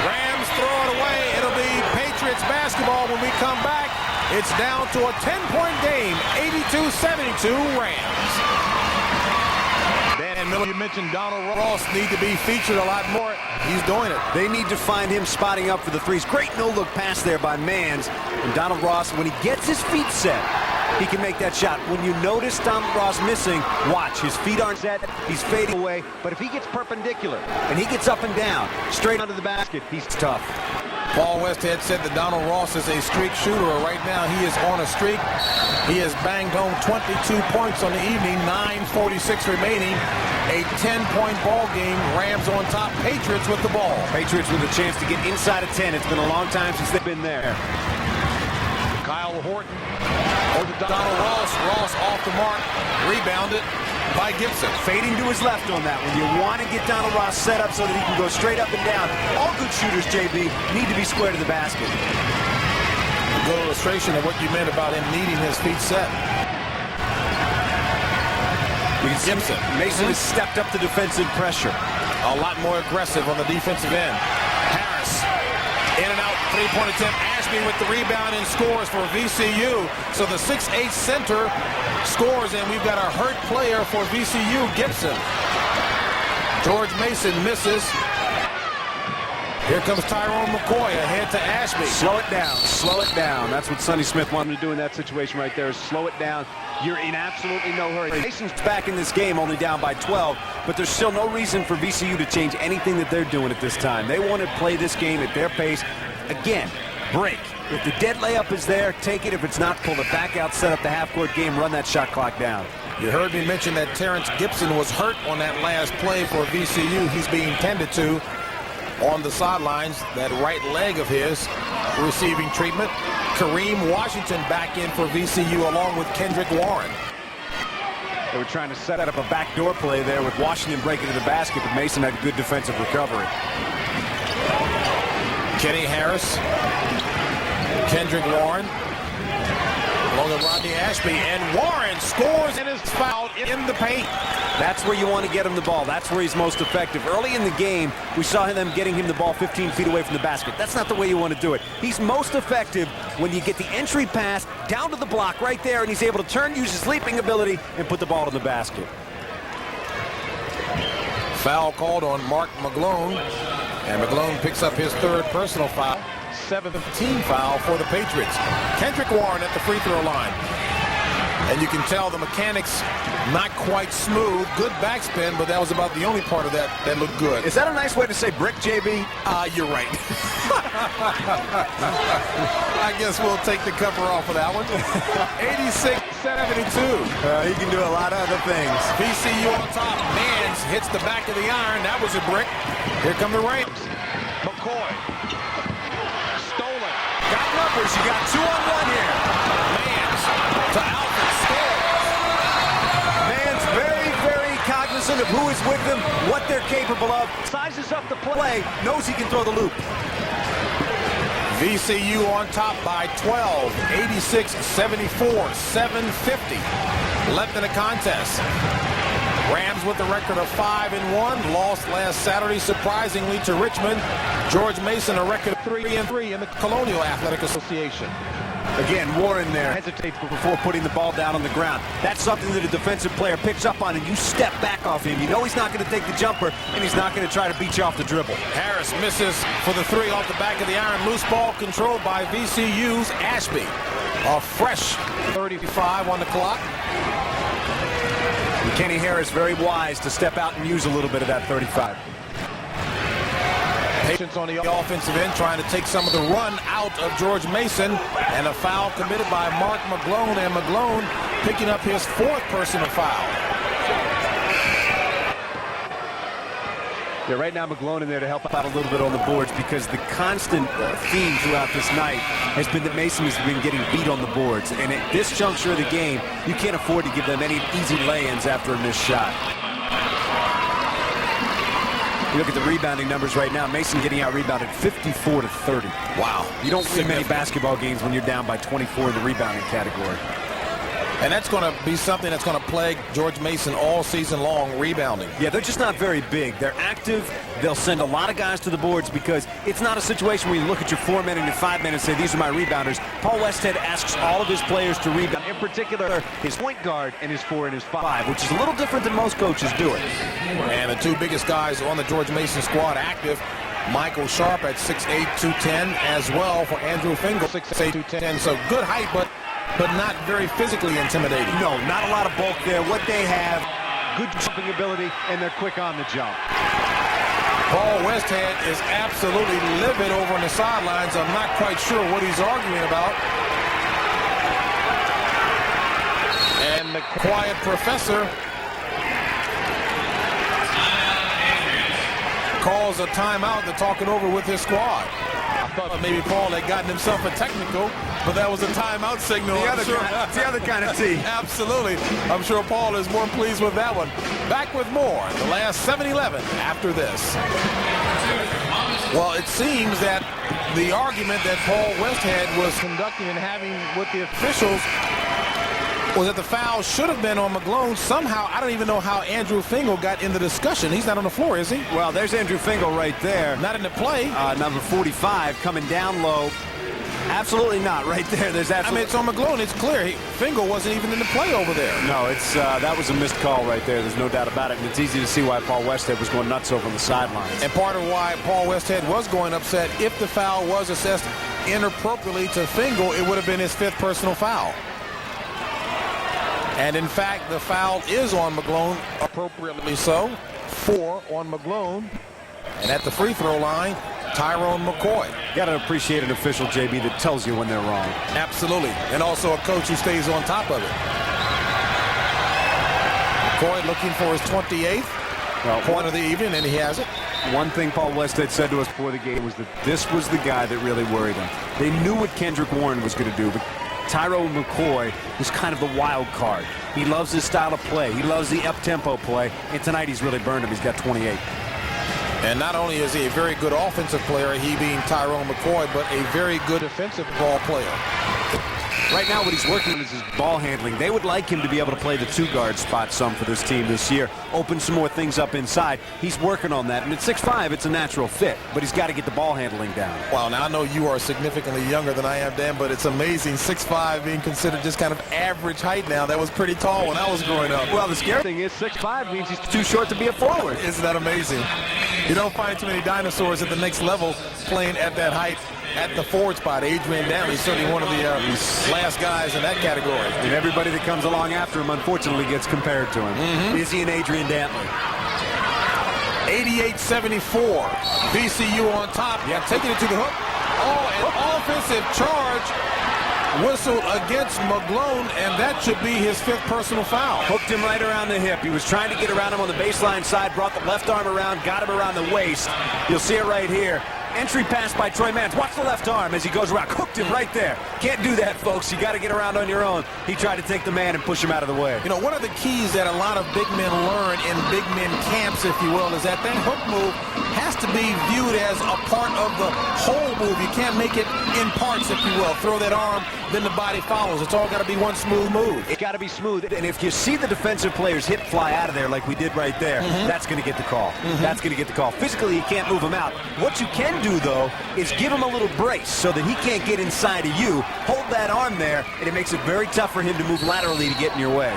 Rams throw it away. It'll be Patriots basketball when we come back. It's down to a 10-point game. 82-72 Rams. middle. You mentioned Donald Ross need to be featured a lot more. He's doing it. They need to find him spotting up for the threes. Great no-look pass there by Mans. And Donald Ross, when he gets his feet set, he can make that shot. When you notice Donald Ross missing, watch. His feet aren't set. He's fading away. But if he gets perpendicular and he gets up and down, straight onto the basket, he's tough. Paul Westhead said that Donald Ross is a streak shooter. Right now, he is on a streak. He has banged home 22 points on the evening, 9:46 remaining. A 10-point ball game. Rams on top. Patriots with the ball. Patriots with a chance to get inside of 10. It's been a long time since they've been there. Kyle Horton. Over to Donald Ross. Ross off the mark. Rebounded by Gibson. Fading to his left on that one. You want to get Donald Ross set up so that he can go straight up and down. All good shooters, JB, need to be square to the basket. A good illustration of what you meant about him needing his feet set. Gibson. Mason has stepped up the defensive pressure. A lot more aggressive on the defensive end. Harris. In and out. Three-point attempt. Ashby with the rebound and scores for VCU. So the 6'8" center scores, and we've got a hurt player for VCU, Gibson. George Mason misses. Here comes Tyron McCoy ahead to Ashby. Slow it down. Slow it down. That's what Sonny Smith wanted to do in that situation right there, is slow it down. You're in absolutely no hurry. Mason's back in this game, only down by 12, but there's still no reason for VCU to change anything that they're doing at this time. They want to play this game at their pace. Again, break. If the dead layup is there, take it. If it's not, pull it back out, set up the half-court game, run that shot clock down. You heard me mention that Terrence Gibson was hurt on that last play for VCU. He's being tended to on the sidelines. That right leg of his receiving treatment. Kareem Washington back in for VCU along with Kendrick Warren. They were trying to set up a backdoor play there with Washington breaking to the basket, but Mason had good defensive recovery. Kenny Harris, Kendrick Warren, along with Rodney Ashby, and Warren scores and is fouled in the paint. That's where you want to get him the ball. That's where he's most effective. Early in the game, we saw them getting him the ball 15 feet away from the basket. That's not the way you want to do it. He's most effective when you get the entry pass down to the block right there, and he's able to turn, use his leaping ability, and put the ball in the basket. Foul called on Marc McGlone, and McGlone picks up his third personal foul. 17 foul for the Patriots. Kendrick Warren at the free throw line. And you can tell the mechanics not quite smooth. Good backspin, but that was about the only part of that that looked good. Is that a nice way to say brick, JB? You're right. I guess we'll take the cover off of that one. 86-72. He can do a lot of other things. VCU on top. Mans hits the back of the iron. That was a brick. Here come the Rams. McCoy. Stolen. Got numbers. You got 2-on-1 here. Mans to Alfred. Man's very cognizant of who is with them, what they're capable of, sizes up the play, knows he can throw the loop. VCU on top by 12, 86-74, 7:50 left in the contest. Rams with the record of 5-1, lost last Saturday surprisingly to Richmond. George Mason a record of 3-3 in the Colonial Athletic Association. Again, Warren there hesitates before putting the ball down on the ground. That's something that a defensive player picks up on, and you step back off him. You know he's not going to take the jumper, and he's not going to try to beat you off the dribble. Harris misses for the three off the back of the iron. Loose ball controlled by VCU's Ashby. A fresh 35 on the clock. And Kenny Harris very wise to step out and use a little bit of that 35. Patience on the offensive end, trying to take some of the run out of George Mason, and a foul committed by Marc McGlone, and McGlone picking up his fourth personal foul. Yeah, right now McGlone in there to help out a little bit on the boards, because the constant theme throughout this night has been that Mason has been getting beat on the boards, and at this juncture of the game, you can't afford to give them any easy lay-ins after a missed shot. You look at the rebounding numbers right now. Mason getting out-rebounded 54-30. Wow. You don't win many basketball games when you're down by 24 in the rebounding category. And that's going to be something that's going to plague George Mason all season long, rebounding. Yeah, they're just not very big. They're active. They'll send a lot of guys to the boards because it's not a situation where you look at your 4-man and your 5-man and say, these are my rebounders. Paul Westhead asks all of his players to rebound, in particular his point guard and his 4 and his 5, which is a little different than most coaches do it. And the two biggest guys on the George Mason squad active, Michael Sharp at 6'8", 210, as well for Andrew Fingal, 6'8", 210. So good height, but not very physically intimidating. No, not a lot of bulk there. What they have, good jumping ability, and they're quick on the jump. Paul Westhead is absolutely livid over on the sidelines. I'm not quite sure what he's arguing about. And the quiet professor calls a timeout to talk it over with his squad. I thought maybe Paul had gotten himself a technical, but that was a timeout signal. It's the other kind of tea. Absolutely. I'm sure Paul is more pleased with that one. Back with more. The last 7-11 after this. Well, it seems that the argument that Paul Westhead was conducting and having with the officials was that the foul should have been on McGlone. Somehow, I don't even know how Andrew Fingal got in the discussion. He's not on the floor, is he? Well, there's Andrew Fingal right there. Not in the play. Number 45 coming down low. Absolutely not. Right there. There's absolutely. I mean, it's on McGlone. It's clear. Fingal wasn't even in the play over there. No, it's that was a missed call right there. There's no doubt about it. And it's easy to see why Paul Westhead was going nuts over on the sidelines. And part of why Paul Westhead was going upset, if the foul was assessed inappropriately to Fingal, it would have been his 5th personal foul. And in fact, the foul is on McGlone, appropriately so. 4 on McGlone. And at the free throw line, Tyron McCoy. You got to appreciate an official, JB, that tells you when they're wrong. Absolutely. And also a coach who stays on top of it. McCoy looking for his 28th point of the evening, and he has it. One thing Paul Westhead said to us before the game was that this was the guy that really worried him. They knew what Kendrick Warren was going to do, but Tyron McCoy is kind of the wild card. He loves his style of play. He loves the up-tempo play. And tonight he's really burned him. He's got 28. And not only is he a very good offensive player, he being Tyron McCoy, but a very good defensive ball player. Right now what he's working on is his ball handling. They would like him to be able to play the 2-guard spot some for this team this year. Open some more things up inside. He's working on that. And at 6'5", it's a natural fit. But he's got to get the ball handling down. Wow, now I know you are significantly younger than I am, Dan, but it's amazing. 6'5", being considered just kind of average height now. That was pretty tall when I was growing up. Well, the scary thing is 6'5" means he's too short to be a forward. Isn't that amazing? You don't find too many dinosaurs at the next level playing at that height. At the forward spot, Adrian Dantley, certainly one of the last guys in that category. And everybody that comes along after him, unfortunately, gets compared to him. Is he an Adrian Dantley? 88-74. VCU on top. Yeah, taking it to the hook. Oh, an offensive charge whistle against McGlone, and that should be his 5th personal foul. Hooked him right around the hip. He was trying to get around him on the baseline side, brought the left arm around, got him around the waist. You'll see it right here. Entry pass by Troy Mans. Watch the left arm as he goes around. Hooked him right there. Can't do that, folks. You got to get around on your own. He tried to take the man and push him out of the way. You know, one of the keys that a lot of big men learn in big men camps, if you will, is that hook move has to be viewed as a part of the whole move. You can't make it in parts, if you will. Throw that arm, then the body follows. It's all got to be one smooth move. It's got to be smooth. And if you see the defensive player's hip fly out of there like we did right there, that's going to get the call. That's going to get the call. Physically, you can't move him out. What you can do, though, is give him a little brace so that he can't get inside of you. Hold that arm there, and it makes it very tough for him to move laterally to get in your way.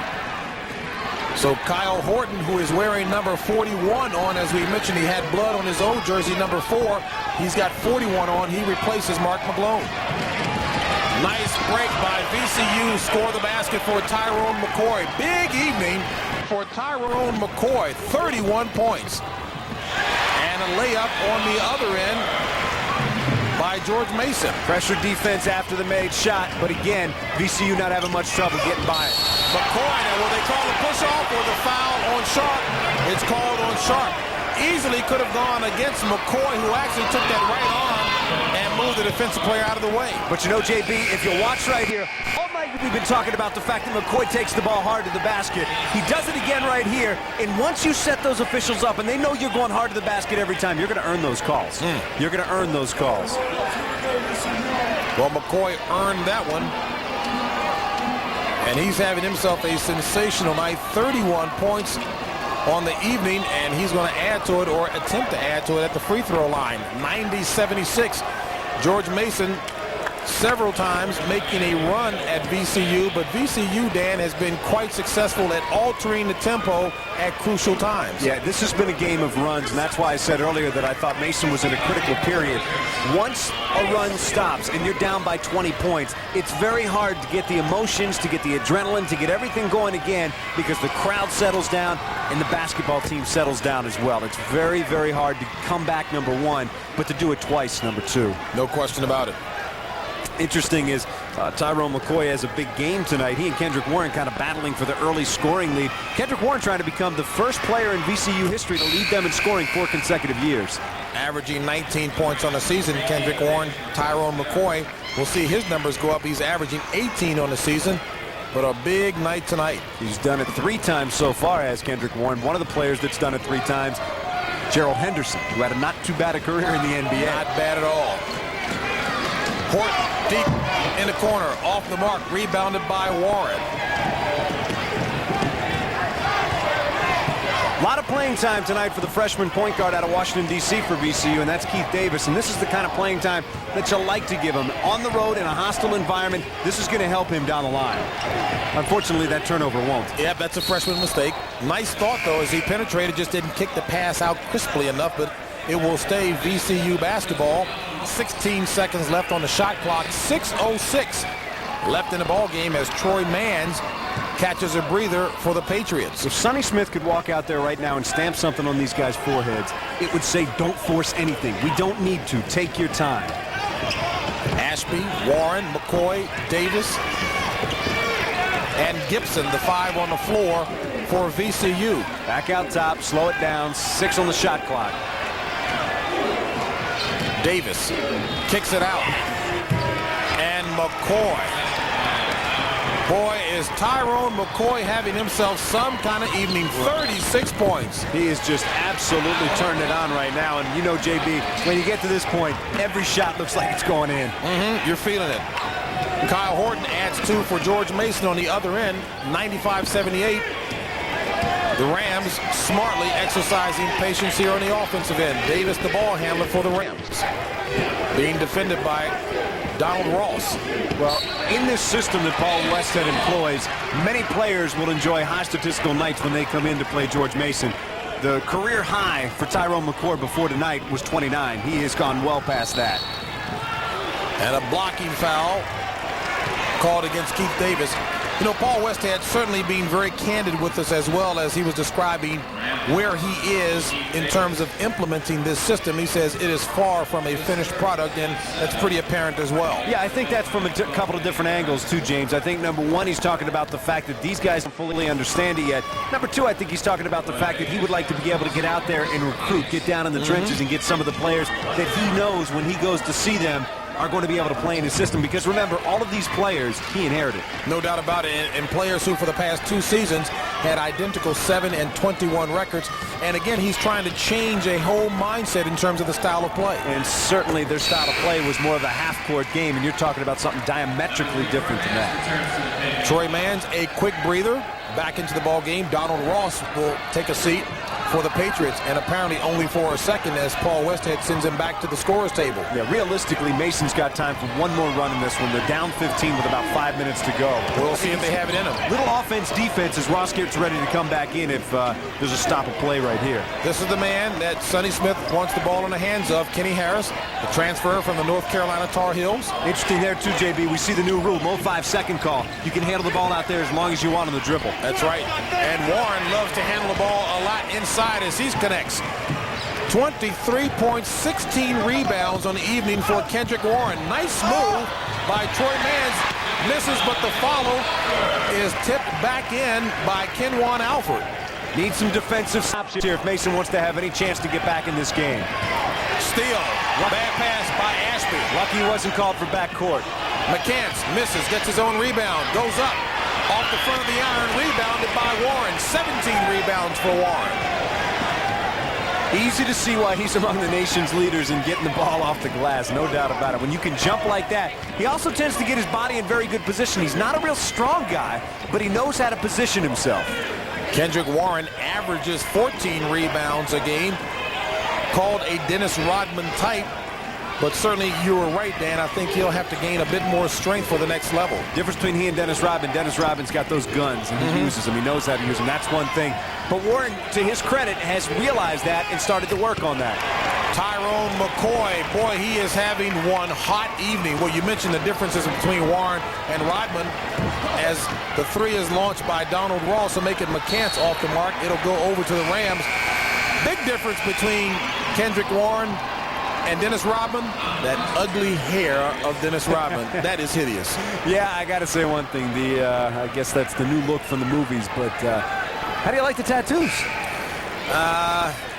So Kyle Horton, who is wearing number 41 on, as we mentioned, he had blood on his old jersey, number 4. He's got 41 on. He replaces Marc McGlone. Nice break by VCU. Score the basket for Tyron McCoy. Big evening for Tyron McCoy. 31 points. And a layup on the other end by George Mason. Pressure defense after the made shot, but again, VCU not having much trouble getting by it. McCoy, now will they call the push-off or the foul on Sharp? It's called on Sharp. Easily could have gone against McCoy, who actually took that right arm and moved the defensive player out of the way. But you know, JB, if you watch right here, all night we've been talking about the fact that McCoy takes the ball hard to the basket. He does it again right here, and once you set those officials up and they know you're going hard to the basket every time, you're going to earn those calls. You're going to earn those calls. Well, McCoy earned that one. And he's having himself a sensational night. 31 points on the evening, and he's going to add to it, or attempt to add to it, at the free throw line. 90-76. George Mason several times making a run at VCU, but VCU, Dan, has been quite successful at altering the tempo at crucial times. Yeah, this has been a game of runs, and that's why I said earlier that I thought Mason was in a critical period. Once a run stops and you're down by 20 points, it's very hard to get the emotions, to get the adrenaline, to get everything going again, because the crowd settles down and the basketball team settles down as well. It's very, very hard to come back, number one, but to do it twice, number two. No question about it. Interesting is Tyron McCoy has a big game tonight. He and Kendrick Warren kind of battling for the early scoring lead. Kendrick Warren trying to become the first player in VCU history to lead them in scoring 4 consecutive years. Averaging 19 points on the season, Kendrick Warren. Tyron McCoy, we'll see his numbers go up. He's averaging 18 on the season, but a big night tonight. He's done it 3 times so far, as Kendrick Warren. One of the players that's done it 3 times, Gerald Henderson, who had a not too bad a career in the NBA. Not bad at all. Horton deep in the corner, off the mark, rebounded by Warren. A lot of playing time tonight for the freshman point guard out of Washington, D.C. for VCU, and that's Keith Davis. And this is the kind of playing time that you like to give him. On the road in a hostile environment, this is going to help him down the line. Unfortunately, that turnover won't. Yeah, that's a freshman mistake. Nice thought, though, as he penetrated, just didn't kick the pass out crisply enough, but it will stay VCU basketball. 16 seconds left on the shot clock. 6:06 left in the ball game as Troy Mans catches a breather for the Patriots. If Sonny Smith could walk out there right now and stamp something on these guys' foreheads, it would say, don't force anything. We don't need to. Take your time. Ashby, Warren, McCoy, Davis, and Gibson, the 5 on the floor for VCU. Back out top, slow it down. 6 on the shot clock. Davis kicks it out. And McCoy. Boy, is Tyron McCoy having himself some kind of evening. 36 points. He is just absolutely turning it on right now. And you know, JB, when you get to this point, every shot looks like it's going in. You're feeling it. Kyle Horton adds 2 for George Mason on the other end. 95-78. The Rams smartly exercising patience here on the offensive end. Davis, the ball handler for the Rams. Being defended by Donald Ross. Well, in this system that Paul Westhead employs, many players will enjoy high statistical nights when they come in to play George Mason. The career high for Tyron McCoy before tonight was 29. He has gone well past that. And a blocking foul called against Keith Davis. You know, Paul Westhead certainly being very candid with us, as well as he was describing where he is in terms of implementing this system. He says it is far from a finished product, and that's pretty apparent as well. Yeah, I think that's from a couple of different angles too, James. I think number one, he's talking about the fact that these guys don't fully understand it yet. Number two, I think he's talking about the fact that he would like to be able to get out there and recruit, get down in the trenches and get some of the players that he knows when he goes to see them are going to be able to play in his system. Because remember, all of these players he inherited. No doubt about it. And players who for the past 2 seasons had identical 7-21 records. And again, he's trying to change a whole mindset in terms of the style of play. And certainly their style of play was more of a half-court game, and you're talking about something diametrically different than that. Troy Mans, a quick breather, back into the ball game. Donald Ross will take a seat for the Patriots, and apparently only for a second, as Paul Westhead sends him back to the scorer's table. Yeah, realistically, Mason's got time for one more run in this one. They're down 15 with about 5 minutes to go. We'll see if they have it in them. Little offense, defense as Ross gets ready to come back in if there's a stop of play right here. This is the man that Sonny Smith wants the ball in the hands of, Kenny Harris, the transfer from the North Carolina Tar Heels. Interesting there too, JB. We see the new rule, no 5-second call. You can handle the ball out there as long as you want on the dribble. That's right. And Warren loves to handle the ball a lot inside as he connects. 23 points, 16 rebounds on the evening for Kendrick Warren. Nice move by Troy Mans. Misses, but the follow is tipped back in by Kenwan Alford. Needs some defensive stops here if Mason wants to have any chance to get back in this game. Steal. Bad pass by Ashby. Lucky he wasn't called for backcourt. McCants misses, gets his own rebound, goes up. Off the front of the iron, rebounded by Warren. 17 rebounds for Warren. Easy to see why he's among the nation's leaders in getting the ball off the glass, no doubt about it. When you can jump like that, he also tends to get his body in very good position. He's not a real strong guy, but he knows how to position himself. Kendrick Warren averages 14 rebounds a game, called a Dennis Rodman type. But certainly you were right, Dan. I think he'll have to gain a bit more strength for the next level. Difference between he and Dennis Rodman. Dennis Rodman's got those guns, and he uses them. He knows how to use them. That's one thing. But Warren, to his credit, has realized that and started to work on that. Tyron McCoy, boy, he is having one hot evening. Well, you mentioned the differences between Warren and Rodman. As the three is launched by Donald Ross to make it McCants off the mark, it'll go over to the Rams. Big difference between Kendrick Warren and Dennis Rodman, that ugly hair of Dennis Rodman, that is hideous. Yeah, I got to say one thing. I guess that's the new look from the movies, but how do you like the tattoos?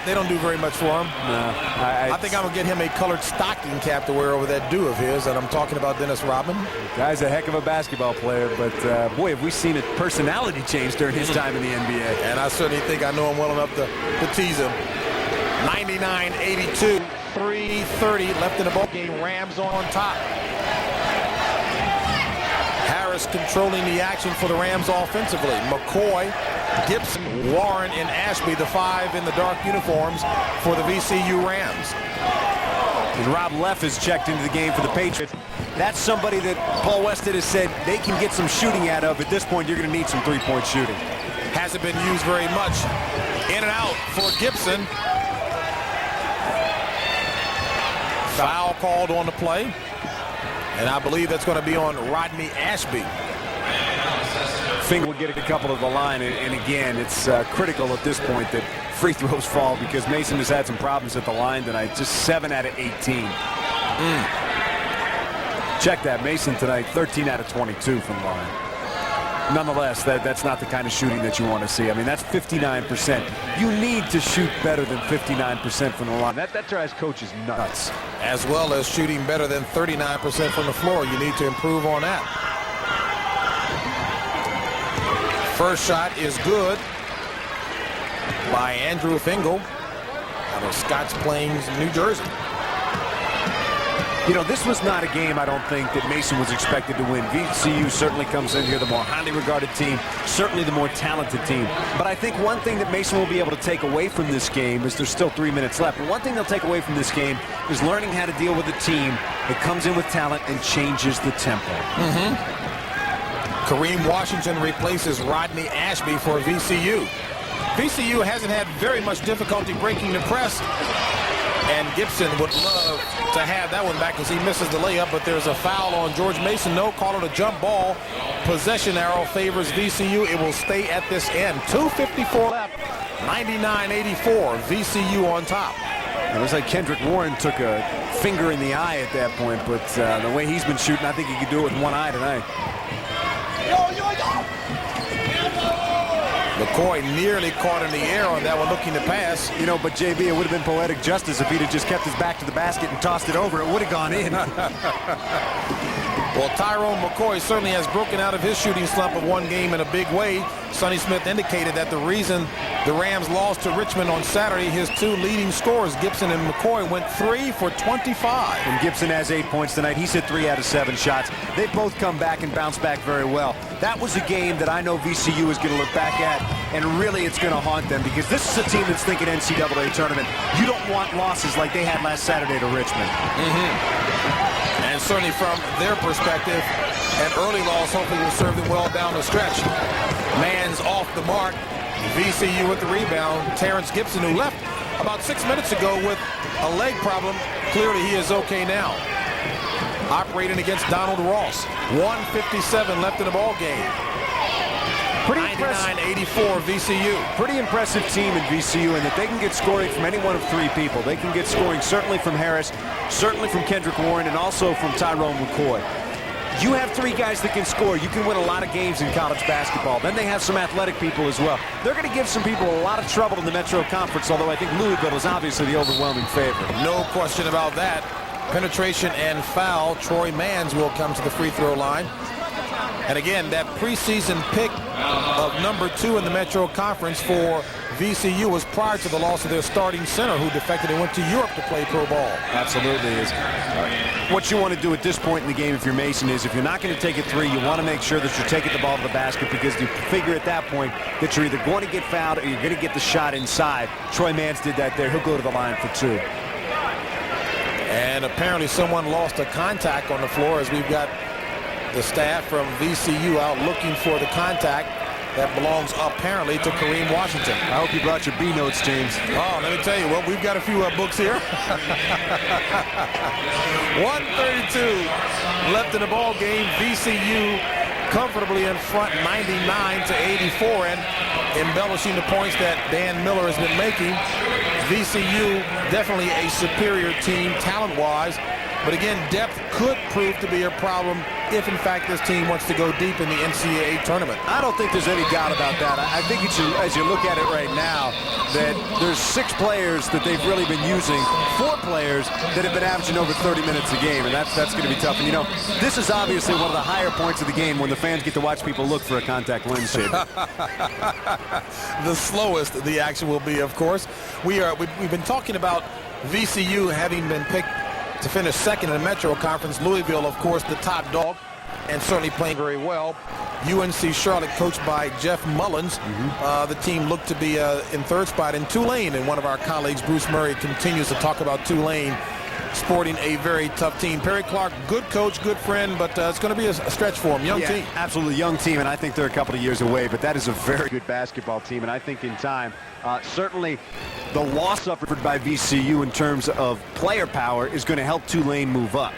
They don't do very much for him. No, I think I'm going to get him a colored stocking cap to wear over that do of his, and I'm talking about Dennis Rodman. Guy's a heck of a basketball player, but boy, have we seen a personality change during his time in the NBA. And I certainly think I know him well enough to tease him. 99-82. 3:30 left in the ball game. Rams on top. Harris controlling the action for the Rams offensively. McCoy, Gibson, Warren, and Ashby, the five in the dark uniforms for the VCU Rams. And Rob Leff is checked into the game for the Patriots. That's somebody that Paul Westhead has said they can get some shooting out of. At this point, you're going to need some three-point shooting. Hasn't been used very much. In and out for Gibson. Foul called on the play, and I believe that's going to be on Rodney Ashby. Finger will get a couple of the line, and again, it's critical at this point that free throws fall because Mason has had some problems at the line tonight. Just 7 out of 18. Check that, Mason tonight, 13 out of 22 from the line. Nonetheless, that's not the kind of shooting that you want to see. I mean, that's 59%. You need to shoot better than 59% from the line. That drives coaches nuts. As well as shooting better than 39% from the floor. You need to improve on that. First shot is good by Andrew Fingal out of Scotts Plains, New Jersey. You know, this was not a game, I don't think, that Mason was expected to win. VCU certainly comes in here the more highly regarded team, certainly the more talented team. But I think one thing that Mason will be able to take away from this game is there's still 3 minutes left. But one thing they'll take away from this game is learning how to deal with a team that comes in with talent and changes the tempo. Kareem Washington replaces Rodney Ashby for VCU. VCU hasn't had very much difficulty breaking the press. And Gibson would love to have that one back as he misses the layup, but there's a foul on George Mason. No, call it a jump ball. Possession arrow favors VCU. It will stay at this end. 2:54 left. 99-84. VCU on top. It looks like Kendrick Warren took a finger in the eye at that point, but the way he's been shooting, I think he could do it with one eye tonight. McCoy nearly caught in the air on that one, looking to pass. You know, but JB, it would have been poetic justice if he'd have just kept his back to the basket and tossed it over. It would have gone in. Well, Tyron McCoy certainly has broken out of his shooting slump of one game in a big way. Sonny Smith indicated that the reason the Rams lost to Richmond on Saturday, his two leading scorers, Gibson and McCoy, went 3 for 25. And Gibson has 8 points tonight. He's hit 3 out of 7 shots. They've both come back and bounced back very well. That was a game that I know VCU is going to look back at, and really it's going to haunt them because this is a team that's thinking NCAA tournament. You don't want losses like they had last Saturday to Richmond. And certainly from their perspective, an early loss hopefully will serve them well down the stretch. Man's off the mark. VCU with the rebound. Terrence Gibson, who left about 6 minutes ago with a leg problem. Clearly he is okay now. Operating against Donald Ross. 1:57 left in the ball game. 99-84 VCU. Pretty impressive team in VCU in that they can get scoring from any one of 3 people. They can get scoring certainly from Harris, certainly from Kendrick Warren, and also from Tyron McCoy. You have 3 guys that can score. You can win a lot of games in college basketball. Then they have some athletic people as well. They're going to give some people a lot of trouble in the Metro Conference, although I think Louisville is obviously the overwhelming favorite. No question about that. Penetration and foul. Troy Mans will come to the free throw line. And again, that preseason pick of #2 in the Metro Conference for VCU was prior to the loss of their starting center, who defected and went to Europe to play pro ball. Absolutely is. What you want to do at this point in the game, if you're Mason, is if you're not going to take a three, you want to make sure that you're taking the ball to the basket, because you figure at that point that you're either going to get fouled or you're going to get the shot inside. Troy Mans did that there. He'll go to the line for 2. And apparently someone lost a contact on the floor, as we've got the staff from VCU out looking for the contact that belongs apparently to Kareem Washington. I hope you brought your B notes, James. Oh, let me tell you, well, we've got a few books here. 1:32 left in the ball game. VCU comfortably in front, 99-84, and embellishing the points that Dan Miller has been making. VCU definitely a superior team talent-wise, but again, depth could prove to be a problem if, in fact, this team wants to go deep in the NCAA tournament. I don't think there's any doubt about that. I think as you look at it right now, that there's 6 players that they've really been using, 4 players that have been averaging over 30 minutes a game, and that's going to be tough. And, you know, this is obviously one of the higher points of the game when the fans get to watch people look for a contact lens shaver. The slowest the action will be, of course. We've been talking about VCU having been picked to finish second in the Metro Conference. Louisville, of course, the top dog, and certainly playing very well. UNC Charlotte, coached by Jeff Mullins. The team looked to be in third spot. In Tulane, and one of our colleagues, Bruce Murray, continues to talk about Tulane sporting a very tough team. Perry Clark, good coach, good friend, but it's going to be a stretch for him. Young team. Absolutely young team, and I think they're a couple of years away, but that is a very good basketball team, and I think in time, certainly the loss suffered by VCU in terms of player power is going to help Tulane move up.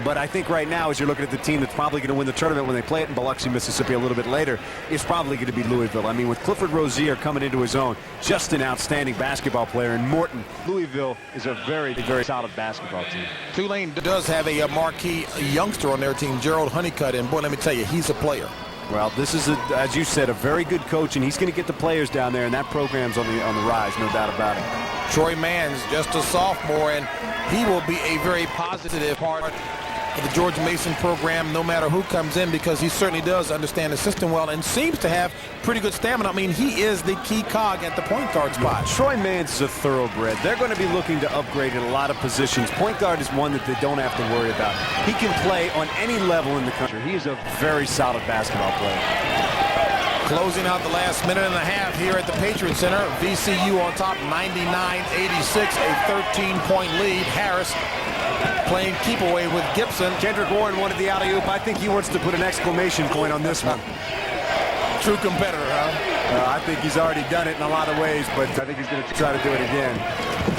But I think right now, as you're looking at the team that's probably going to win the tournament when they play it in Biloxi, Mississippi a little bit later, it's probably going to be Louisville. I mean, with Clifford Rozier coming into his own, just an outstanding basketball player. And Morton, Louisville is a very, very solid basketball team. Tulane does have a marquee youngster on their team, Gerald Honeycutt, and boy, let me tell you, he's a player. Well, this is, as you said, a very good coach, and he's going to get the players down there, and that program's on the rise, no doubt about it. Troy Mans, just a sophomore, and he will be a very positive part of the George Mason program, no matter who comes in, because he certainly does understand the system well and seems to have pretty good stamina. I mean, he is the key cog at the point guard spot. Troy Mans is a thoroughbred. They're going to be looking to upgrade in a lot of positions. Point guard is one that they don't have to worry about. He can play on any level in the country. He is a very solid basketball player. Closing out the last minute and a half here at the Patriot Center. VCU on top, 99-86, a 13-point lead. Harris playing keep away with Gibson. Kendrick Warren wanted the alley-oop. I think he wants to put an exclamation point on this one. True competitor, huh? I think he's already done it in a lot of ways, but I think he's going to try to do it again.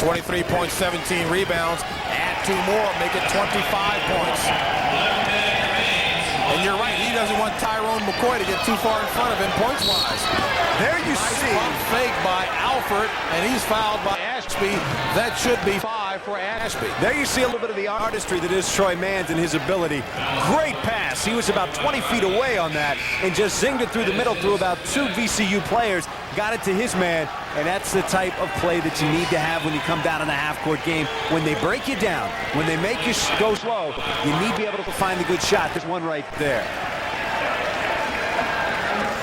23 points, 17 rebounds. Add 2 more, make it 25 points. And you're right, he doesn't want Tyron McCoy to get too far in front of him points-wise. There you see. Pump fake by Alford, and he's fouled by Ashby. That should be 5 for Ashby. There you see a little bit of the artistry that is Troy Mans and his ability. Great pass. He was about 20 feet away on that and just zinged it through the middle through about 2 VCU players. Got it to his man, and that's the type of play that you need to have when you come down in a half-court game. When they break you down, when they make you go slow, you need to be able to find the good shot. There's one right there.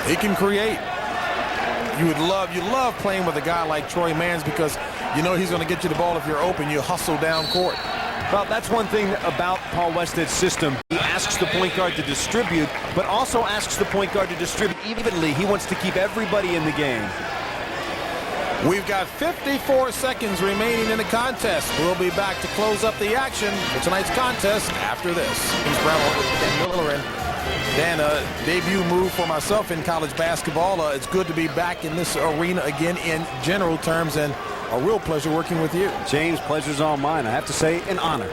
He can create. You love playing with a guy like Troy Mans, because you know he's going to get you the ball if you're open. You hustle down court. Well, that's one thing about Paul Wested's system. He asks the point guard to distribute, but also asks the point guard to distribute evenly. He wants to keep everybody in the game. We've got 54 seconds remaining in the contest. We'll be back to close up the action for tonight's contest after this. He's Brown with Dan Miller, and Dan, debut move for myself in college basketball. It's good to be back in this arena again in general terms, and a real pleasure working with you. James, pleasure's all mine. I have to say, an honor.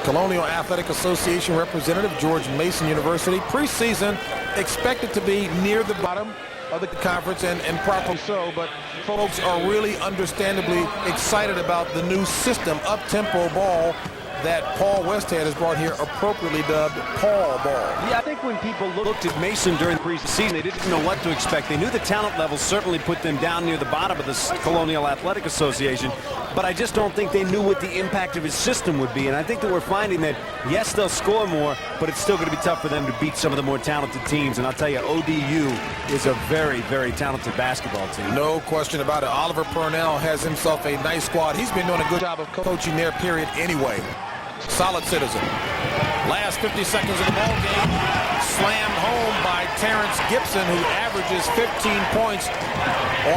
Colonial Athletic Association representative, George Mason University. Preseason expected to be near the bottom of the conference, and properly so, but folks are really understandably excited about the new system, up-tempo ball, that Paul Westhead has brought here, appropriately dubbed Paul Ball. Yeah, I think when people looked at Mason during the preseason, they didn't know what to expect. They knew the talent level certainly put them down near the bottom of the Colonial Athletic Association, but I just don't think they knew what the impact of his system would be. And I think that we're finding that, yes, they'll score more, but it's still going to be tough for them to beat some of the more talented teams. And I'll tell you, ODU is a very, very talented basketball team. No question about it. Oliver Purnell has himself a nice squad. He's been doing a good job of coaching their period anyway. Solid citizen. Last 50 seconds of the ball game, slammed home by Terrence Gibson, who averages 15 points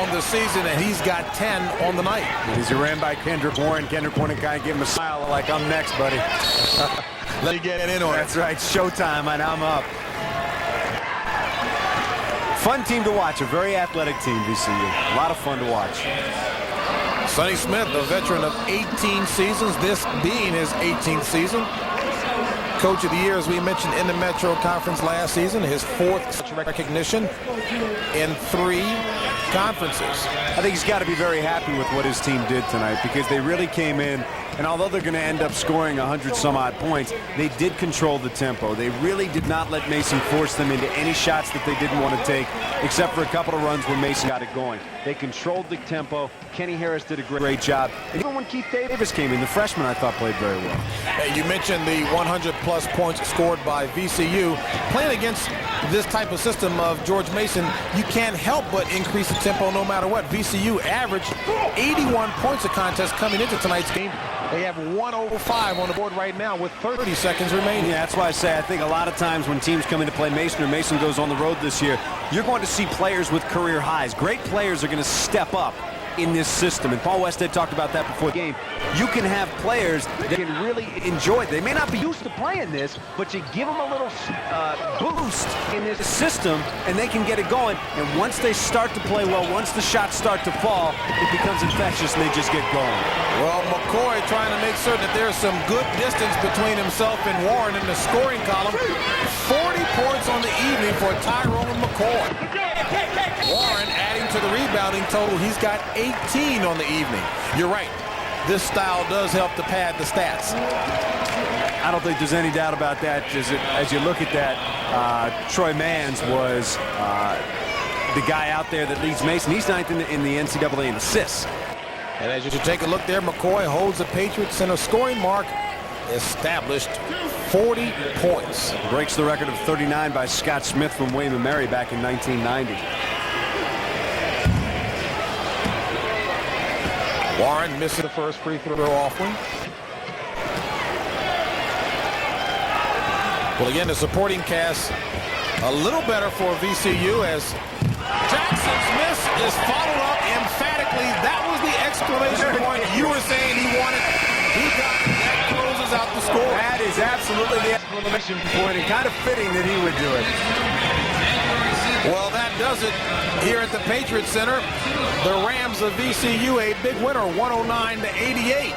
on the season, and he's got 10 on the night. As he ran by Kendrick Warren, Kendrick Warren kind of gave him a smile like, I'm next, buddy. Let me get in on it. That's right, showtime, and I'm up. Fun team to watch, a very athletic team, VCU. A lot of fun to watch. Sonny Smith, a veteran of 18 seasons, this being his 18th season. Coach of the Year, as we mentioned, in the Metro Conference last season, his 4th recognition in 3 conferences. I think he's got to be very happy with what his team did tonight, because they really came in, and although they're going to end up scoring 100-some-odd points, they did control the tempo. They really did not let Mason force them into any shots that they didn't want to take, except for a couple of runs where Mason got it going. They controlled the tempo. Kenny Harris did a great job. And even when Keith Davis came in, the freshman, I thought, played very well. Hey, you mentioned the 100-plus points scored by VCU. Playing against this type of system of George Mason, you can't help but increase the tempo no matter what. VCU averaged 81 points a contest coming into tonight's game. They have 105 on the board right now with 30 seconds remaining. Yeah, that's why I say I think a lot of times when teams come in to play Mason or Mason goes on the road this year, you're going to see players with career highs. Great players are going to step up in this system, and Paul Westhead talked about that before the game. You can have players that can really enjoy it. They may not be used to playing this, but you give them a little boost in this system, and they can get it going. And once they start to play well, once the shots start to fall, it becomes infectious, and they just get going. Well, McCoy trying to make certain that there's some good distance between himself and Warren in the scoring column. 40 points on the evening for Tyron McCoy. Warren adding to the rebounding total. He's got 18 on the evening. You're right. This style does help to pad the stats. I don't think there's any doubt about that. As you look at that, Troy Manns was the guy out there that leads Mason. He's 9th in the NCAA in assists. And as you take a look there, McCoy holds the Patriot Center scoring mark, established 40 points. Breaks the record of 39 by Scott Smith from William & Mary back in 1990. Warren missing the first free throw offering. Well, again, the supporting cast a little better for VCU as Jackson's miss is followed up emphatically. That was the exclamation point you were saying he wanted. He got it. That closes out the score. That is absolutely the exclamation point, and kind of fitting that he would do it. Well, that does it here at the Patriot Center. The Rams of VCU, a big winner, 109-88.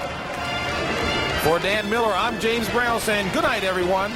For Dan Miller, I'm James Brown saying good night, everyone.